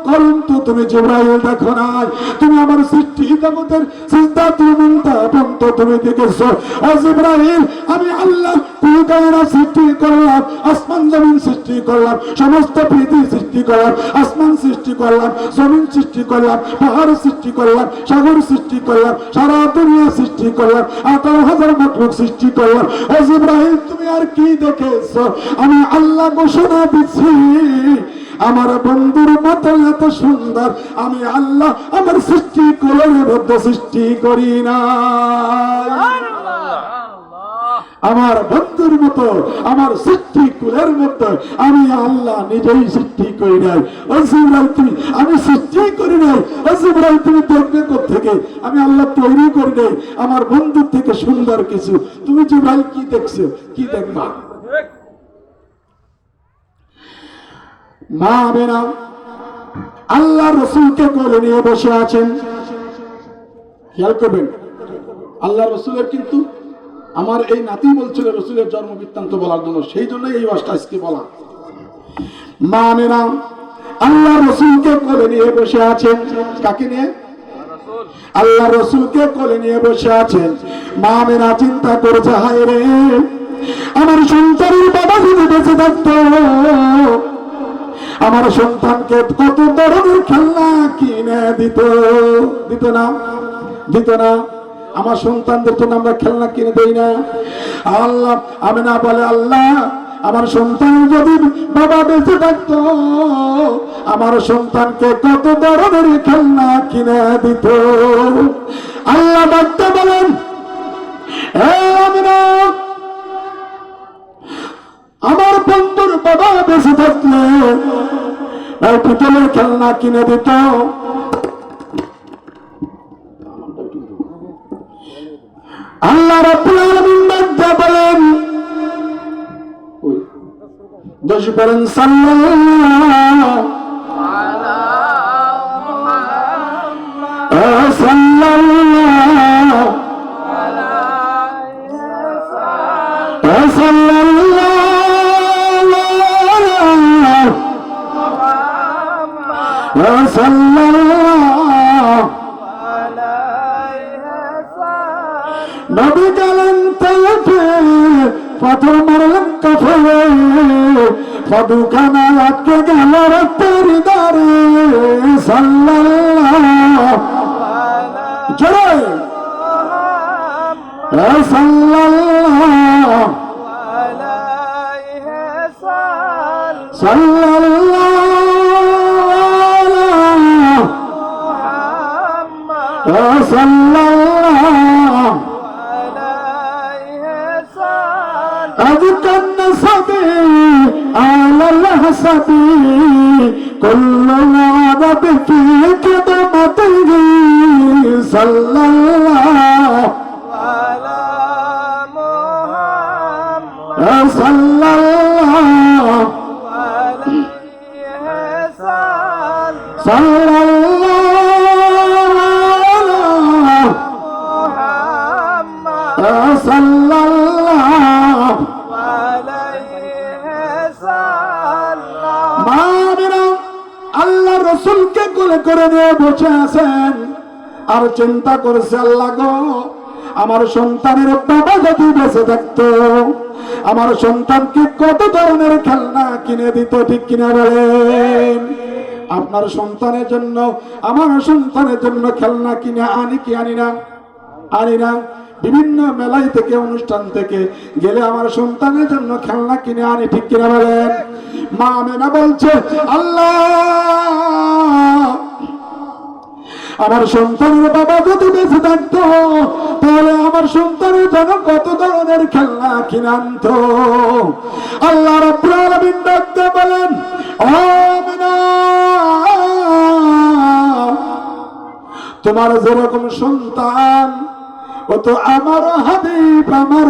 করুন তো তুমি জিবরাইল দেখো নাই। তুমি আমার সৃষ্টি জগতের সিদরাতুল মুনতাহা পর্যন্ত তুমি দেখেছো। ও জিবরাইল, আমি আল্লাহ কুল কায়নাত সৃষ্টি করলাম, আসমান জমিন সৃষ্টি করলাম, সমস্ত পৃথিবী সৃষ্টি করলাম, আসমান সৃষ্টি করলাম, জমিন সৃষ্টি করলাম, পাহাড় সৃষ্টি করলাম, সাগর সৃষ্টি করলাম, সারা দুনিয়া সৃষ্টি করলাম, 18,000 মাখলুক সৃষ্টি করলাম। ও জিবরাইল, তুমি আর কি দেখেছো? আমি আল্লাহ ঘোষণা দিচ্ছি, আমার বন্ধুর মতো এত সুন্দর আমি আল্লাহ আমার সৃষ্টি কোলের মধ্যে সৃষ্টি করি না। আমার বন্ধুর মতো আমার সৃষ্টি কুলের মতো আমি আল্লাহ নিজেই সৃষ্টি করি নাই। ও জিবরাইল, তুমি আমি সৃষ্টি করি নাই। ও জিবরাইল, তুমি দেখবে কোত্থেকে? আমি আল্লাহ তৈরি করি নাই আমার বন্ধুর থেকে সুন্দর কিছু। তুমি জিবরাইল কি দেখছো? কি দেখবা? মা আমিনা আল্লাহ রসুলকে কোলে নিয়ে বসে আছেন। খেয়াল করবেন, আল্লাহ রসুলের কিন্তু আমার এই নাতি বলছিল রসুলের জন্ম বৃত্তান্ত বলার জন্য, সেই জন্য এই ওয়াজটা আজকে বলা। মা আমিনা আল্লাহ রসুলকে কোলে নিয়ে বসে আছেন। কাকে নিয়ে? আল্লাহ রসুলকে কোলে নিয়ে বসে আছেন। মা আমিনা চিন্তা করেছে, হায় রে, আমার সন্তানের বাবা যদি বেঁচে থাকতো, আমার সন্তানকে কত ধরনের খেলনা কিনে দিত। দিত না? দিত না? আমার সন্তানদের জন্য আমরা খেলনা কিনে দেই না? আল্লাহ আমিনা বলে, আল্লাহ, আমার সন্তান যদি বাবা বেঁচে থাকতো, আমার সন্তানকে কত ধরনের খেলনা কিনে দিত। আল্লাহ ডাকতে বলেন, হে আমিনা, আমার বন্ধুর বাবা বেঁচে থাকলে পিতলের খেলনা কিনে দিত। আল্লাহ রাব্বুল আলামিন ডাকতে বলেন, দোষ করেন সাল্লাল্লাহু নবী গেলেন তাইফে, পাথর মারলেন কাফেরে, ফদুখানা আটকে গেল রক্তের দারে। সাল্লাল্লাহু জোরে সাল্লাল্লাহু সাল্লাল্লাহু أذكى النسب على الحسب كل العرب في كدمته صلى الله على محمد صلى الله করে নিয়ে বসে আছেন আর চিন্তা করছে, আল্লাহ গো, আমার সন্তানের বাবা যদি বেঁচে থাকতো আমার সন্তানকে কত ধরনের খেলনা কিনে দিত, ঠিক কিনা বলেন? আপনার সন্তানের জন্য আমার সন্তানের জন্য খেলনা কিনে আনি কি আনি না? আনি না। বিভিন্ন মেলাই থেকে অনুষ্ঠান থেকে গেলে আমার সন্তানের জন্য খেলনা কিনে আনি, ঠিক কিনা বলেন? মা আমেনা বলছে, আল্লাহ, আমার সন্তানের বাবা যদি বেঁচে থাকতো তাহলে আমার সন্তানের জন্য কত ধরনের খেলনা কিনে আনতো। আল্লাহ রাব্বুল আলামিন ডাকতে বলেন, আমেনা, তোমার যেরকম সন্তান ও তো আমার হাবিব, আমার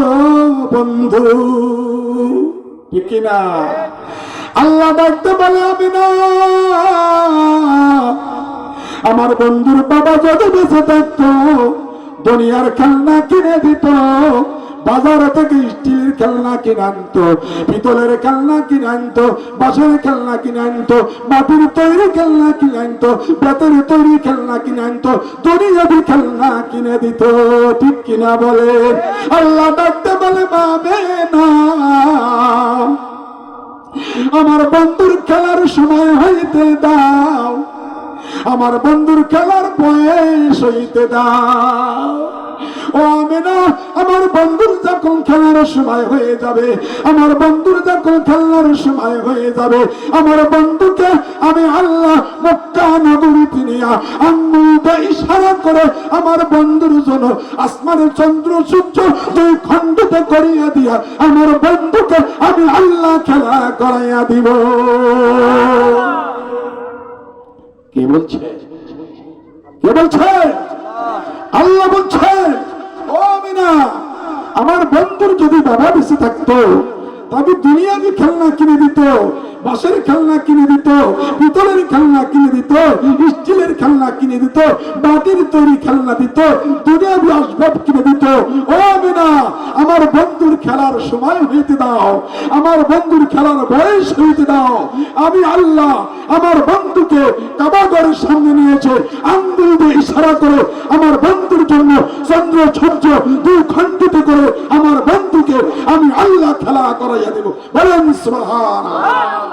বন্ধু, ঠিক কিনা? আল্লাহ ডাকতে বলে, আমেনা, আমার বন্ধুর বাবা যদি বেঁচে থাকতো দুনিয়ার খেলনা কিনে দিত, বাজার থেকে স্টিলের খেলনা কিনে আনতো, পিতলের খেলনা কিনে আনতো, বাঁশের খেলনা কিনে আনতো, মাটির তৈরি খেলনা কিনে আনতো, বেতের তৈরি খেলনা কিনে আনতো, দুনিয়াবি খেলনা কিনে দিত, ঠিক কিনা বলে? আল্লাহ ডাকতে বলে, বাবে না, আমার বন্ধুর খেলার সময় হইতে দাও, আমার বন্ধুর খেলার বয়স হইতে দাও। ও আমেনা, আমার বন্ধুর যখন খেলার সময় হয়ে যাবে, আমার বন্ধুর যখন খেলার সময় হয়ে যাবে, আমার বন্ধুকে আমি আল্লাহ মক্কা নগরীতে নিয়া আঙ্গুলটা ইশারা করে আমার বন্ধুর জন্য আসমানের চন্দ্র সূর্য দুই খণ্ডিত করিয়া দিয়া আমার বন্ধুকে আমি আল্লাহ খেলা করাইয়া দিব। কে বলছে? কে বলছে? আল্লাহ বলছে, ও আমিনা, আমার বন্ধুর যদি বাবা বেঁচে থাকতো তবে দুনিয়াবি খেলনা কিনে দিত, বাঁশের খেলনা কিনে দিত, পিতলের খেলনা কিনে দিত, স্টিলের খেলনা কিনে দিত, মাটির তৈরি খেলনা দিত, দুনিয়াবি আসবাব কিনে দিত। ও আমিনা, আমার বন্ধুর খেলার সময় হইতে দাও, আমার বন্ধুর খেলার বয়স হইতে দাও। আমি আল্লাহ আমার বন্ধুকে কাবাগরের সামনে নিয়েছে, আঙ্গুল দিয়ে ইশারা করে আমার বন্ধুর জন্য চন্দ্র সূর্য দুই খণ্ডিত করে আমার বন্ধুকে আমি আল্লাহ খেলা করাইয়া দেব। বলেন সুবহানাল্লাহ।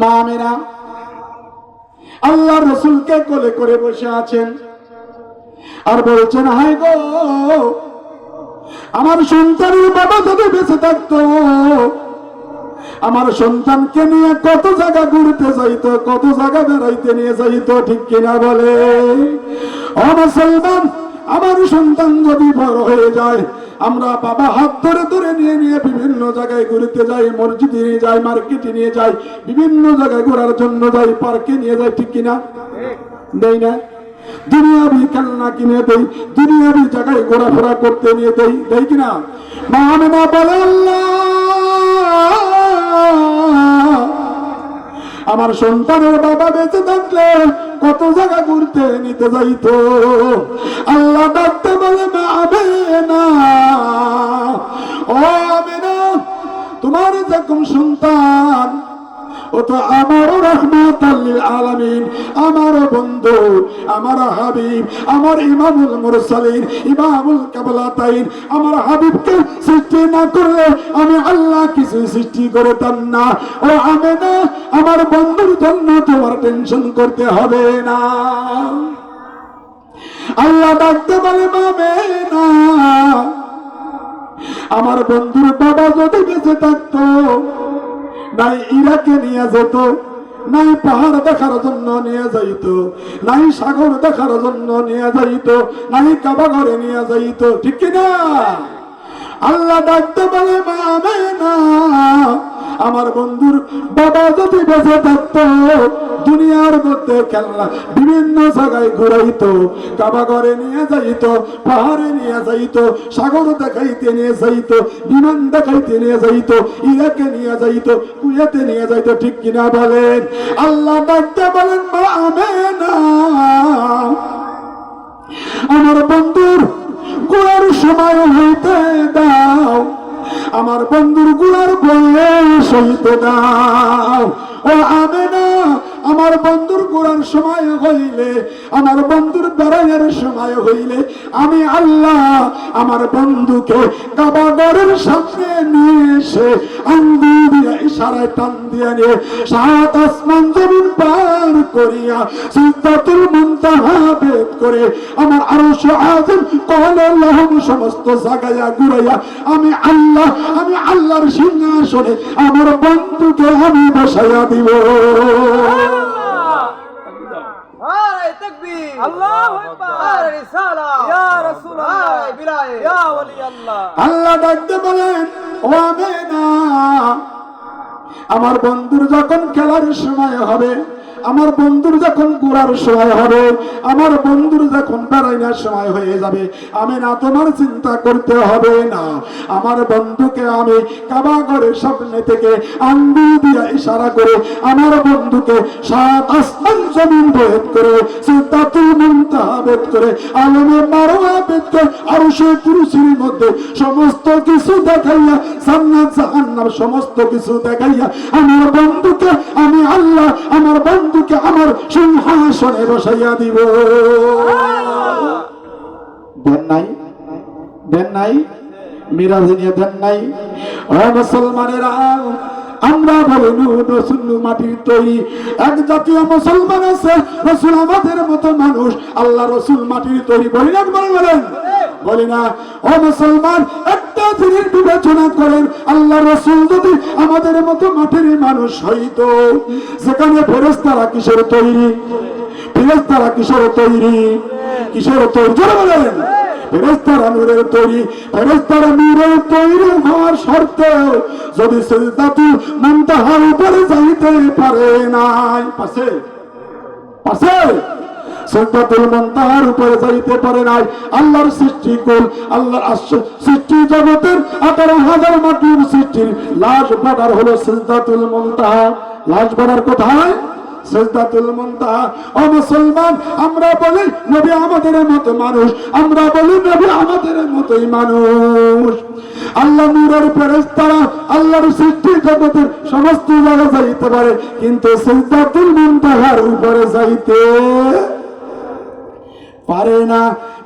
মা মেরা আল্লাহ রসুলকে কোলে করে বসে আছেন আর বলছেন, হাই গো, আমার সন্তানের বাবা যদি বেঁচে থাকতো আমার সন্তানকে নিয়ে কত জায়গা ঘুরতে যাইতো, কত জায়গা বেড়াইতে নিয়ে যাইতো, ঠিক কিনা বলে? ও মুসলমান, আমার সন্তান যদি বড় হয়ে যায় আমরা বাবা হাত ধরে ধরে নিয়ে নিয়ে বিভিন্ন জায়গায় ঘুরতে যাই, মসজিদে নিয়ে যাই, মার্কেটে নিয়ে যাই, বিভিন্ন জায়গায় ঘোরার জন্য যাই, পার্কে নিয়ে যাই, ঠিক কিনা? দেই না? দুনিয়াবি খেলনা কিনে দেই, দুনিয়াবি জায়গায় ঘোরাফেরা করতে নিয়ে দেই, দেই কিনা? মা আমেনা বলে, আমার সন্তানের বাবা বেঁচে থাকলে কত জায়গা ঘুরতে নিতে যাইতো। আল্লাহ ডাকতে বলে, মা আমেনা, ও আমেনা, তোমার যখন সন্তান ও তো আমার রাহমাতাল লিল আলামিন, আমার বন্ধু, আমার হাবিব, আমার ইমামুল মুরসালিন, ইমামুল কাবলাতাইন, আমার হাবিবকে সৃষ্টি না করলে আমি আল্লাহ কিছু সৃষ্টি করতাম না। ও আমেনা, আমার বন্ধুর জন্য তোমার টেনশন করতে হবে না। আল্লাহ ডাকতে বলে, আমেনা, আমার বন্ধুর বাবা যদি বেঁচে থাকতো নাই ইরাকে নিয়ে যেত, নাই পাহাড় দেখার জন্য নিয়ে যাইতো, নাই সাগর দেখার জন্য নিয়ে যাইতো, নাই কাবাঘরে নিয়ে যাইতো, ঠিক কিনা? আল্লাহ ডাকতে বলে, মা আমেনা, আমার বন্ধুর বাবা যদি বেঁচে থাকতো দুনিয়ার মধ্যে খেলনা বিভিন্ন জায়গায় ঘুরাইতো, কাবাঘরে নিয়ে যাইতো, পাহাড়ে নিয়ে যাইতো, সাগর দেখাইতে নিয়ে যাইতো, বিমান দেখাইতে নিয়ে যাইতো, ইরাকে নিয়ে যাইতো, কুয়েতে নিয়ে যাইতো, ঠিক কিনা বলেন? আল্লাহ ডাকতে বলেন, মা আমেনা, আমার বন্ধুর ঘোরার সময় হইতে দাও, আমার বন্ধুর গুলার বয়স হইতে দাও। ও আমেনা, আমার বন্ধুর ঘোরার সময় হইলে, আমার বন্ধুর বেড়াইয়ের সময় হইলে আমি আল্লাহ আমার বন্ধুকে কাবা ঘরের সামনে নিয়ে এসে আঙ্গুল দিয়ে ইশারায় টান দিয়ে নিয়ে সাত আসমান জমিন পার করিয়া সিদরাতুল মুনতাহা ভেদ করে আমার আরশে আযম কওলাল্লাহু সমস্ত জায়গায় ঘুরাইয়া আমি আল্লাহর সিংহাসনে আমার বন্ধুকে আমি বসাইয়া দিব। নারে তাকবীর, আল্লাহু আকবার, নারে রিসালাত, ইয়া রাসূলুল্লাহ, নারে বিলায়ে, ইয়া ওলি আল্লাহ। আল্লাহ ডাকতে বলেন, ও আমেনা, আমার বন্ধুর যখন খেলার সময় হবে, আমার বন্ধুর যখন ঘোরার সময় হবে, আমার বন্ধুর যখন বেড়াইনার সময় হয়ে যাবে, আমি না তোমার চিন্তা করতে হবে না। আমার বন্ধুকে আমি কাবা ঘরের সামনে থেকে আঙ্গুল দিয়ে ইশারা করে আমার বন্ধুকে সাত আসমান জমিন ভেদ করে সিদরাতুল মুনতাহা ভেদ করে আলমে মারওয়া ভেদ করে আরশে কুরসির মধ্যে সমস্ত কিছু দেখাইয়া জান্নাত জাহান্নাম সমস্ত কিছু দেখাইয়া আমার বন্ধুকে আমি আল্লাহ আমার বন্ধুকে আমার সিংহাসনে বসাইয়া দিব। দেন নাই, দেন নাই, মিরাজ নিয়ে দেন নাই। ও মুসলমানেরা, আমরা বলি রসুল মাটির তৈরি, এক জাতীয় মুসলমান আছে রসুল আমাদের মতো মানুষ, আল্লাহ রসুল মাটির তৈরি, বলি না বলেন, বলি না? ও মুসলমান, একটা জিনিস বিবেচনা করেন, আল্লাহ রসুল যদি আমাদের মতো মাটির মানুষ হইতো, সেখানে ফেরেশতারা কিসের তৈরি? ফেরেশতারা কিসের তৈরি? কিসের তৈরি? জোরে বলেন। ফেরেশতারা নূরের তৈরি। ফেরেশতারা নূরের তৈরি হওয়ার শর্তেও যদি সিদরাতুল মুনতাহার উপরে যাইতে পারে নাই, পাশে পাশে সিদরাতুল মুনতাহার উপরে যাইতে পারে নাই, আল্লাহর সৃষ্টি কুল, আল্লাহর সৃষ্টি জগতের 18,000 মাটির সৃষ্টির লাশ বর্ডার হলো সিদরাতুল মুনতাহা। লাশ বর্ডার কোথায়? সিদরাতুল মুনতাহা। ও মুসলমান, আমরা বলি নবী আমাদের মতো মানুষ, আমরা বলি নবী আমাদের মতোই মানুষ। আল্লাহ নূরের ফেরেশতারা আল্লাহর সৃষ্টি জগতের সমস্ত জায়গায় যাইতে পারে, কিন্তু সিদরাতুল মুনতাহার উপরে যাইতে পারে না।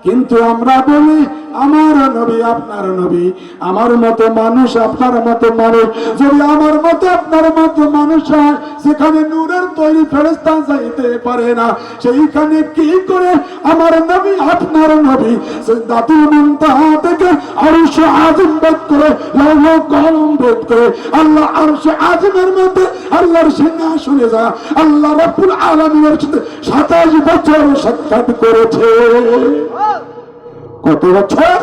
কিন্তু আমরা বলি আমার নবী আপনার নবী, আমার মতো মানুষ আপনার মতো মানুষ, যদি আমার মতো আপনার মতো মানুষ হয়, সেখানে নূরের তৈরি ফেরেশতা যাইতে পারে না, সেইখানে কি করে আমার নবী আপনার নবী সিদরাতুল মুনতাহা থেকে আরশে আযম ভেদ করে লৌহ কলম ভেদ করে আল্লাহ আরশে আযমের মধ্যে আল্লাহর সিংহাসনে যায় আল্লাহ রাব্বুল আলামিনের সাথে 27 বছর সাক্ষাৎ করেছে। কত বছর?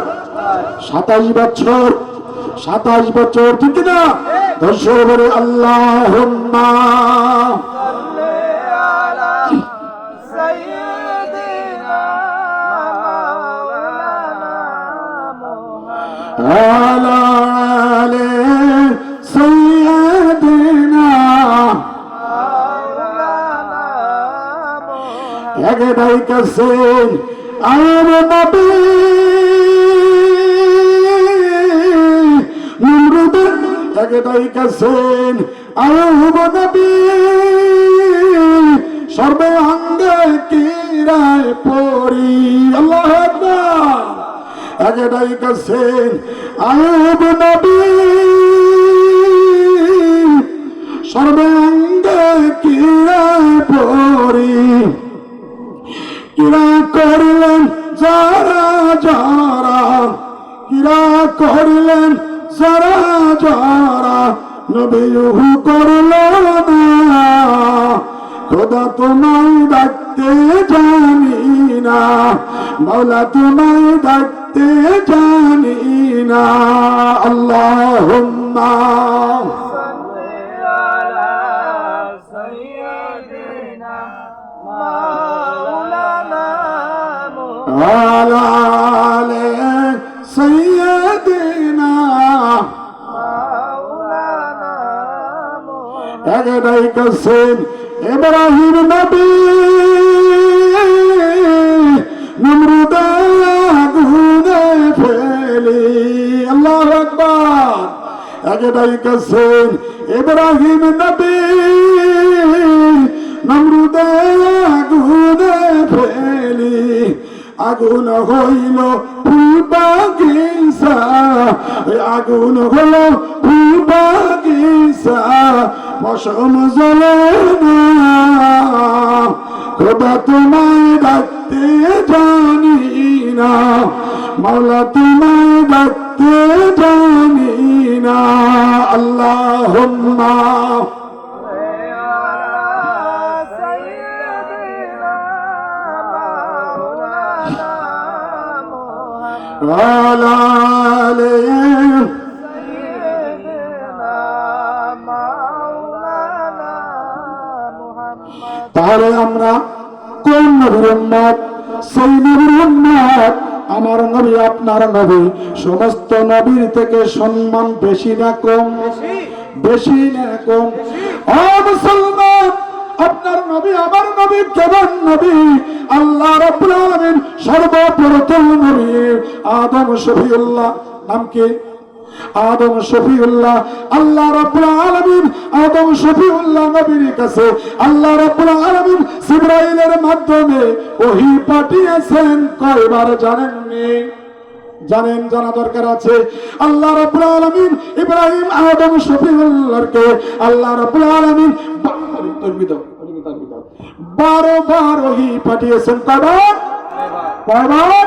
27 বছর। 27 বছর, ঠিক না? দর্শক বলে আল্লাহুম্মা সাল্লি আলা সাইয়্যিদিনা মাওলানা মুহাম্মদ আলা আলি সাইয়্যিদিনা মাওলানা মুহাম্মদ। একটাই কাছে আমার নবী নমরুদের একটাই কাছে আয়ুব নবী সর্বে অঙ্গে কিরায় পরি। আল্লাহু আকবার। একটাই কাছে আয়ুব নবী সর্বে অঙ্গে কিরায় পরি। কিরা করলেন যারা যারা, কিরা করলেন যারা যারা, নবী করল না। খোদা তোমায় ডাকতে জানি না, মাওলা তোমায় ডাকতে জানি না। আল্লাহুম্মা সাল্লি আলা সাইয়্যিদিনা মাওলানা মুহাম্মদ আলা আলি সাইয়্যিদিনা মাওলানা মুহাম্মদ। একটাই কাছে ইব্রাহিম নবী নমরুদের আগুনে ফেলি। আল্লাহু আকবার। একটাই কাছে ইব্রাহিম নবী নমরুদে আগুনে ফেলি আগুন হইল ফুল বাগিচা আগুন হইল ফুল বাগিচা পশম জ্বলে না খোদা তোমায় ডাকতে জানি না মাওলা তোমায় ডাকতে জানি না আল্লাহুম্মা আলা আলাইহি তাহলে আমরা কোন নবীর উম্মত? সেই নবীর উম্মত আমার নবী আপনার নবী সমস্ত নবীর থেকে সম্মান বেশি না কম? বেশি না কম? ও মুসলমান, আপনার নবী আমার নবী কেমন নবী? আল্লাহ রাব্বুল আলামিন সর্বপ্রথম নবী আদম শফিউল্লাহ, নাম কি? আদম শফিউল্লাহ। আল্লাহ রাব্বুল আলামিন আদম শফিউল্লাহ নবীর কাছে আল্লাহ রাব্বুল আলামিন জিবরাইলের মাধ্যমে ওহী পাঠিয়েছেন কয়বার জানেননি? জানেন? জানা দরকার আছে। আল্লাহ রাব্বুল আলামিন ইব্রাহিম আদম শফিউল্লাহকে আল্লাহ রাব্বুল আলামিন 12 বার ওহী পাঠিয়েছেন। কয়বার? কয়বার?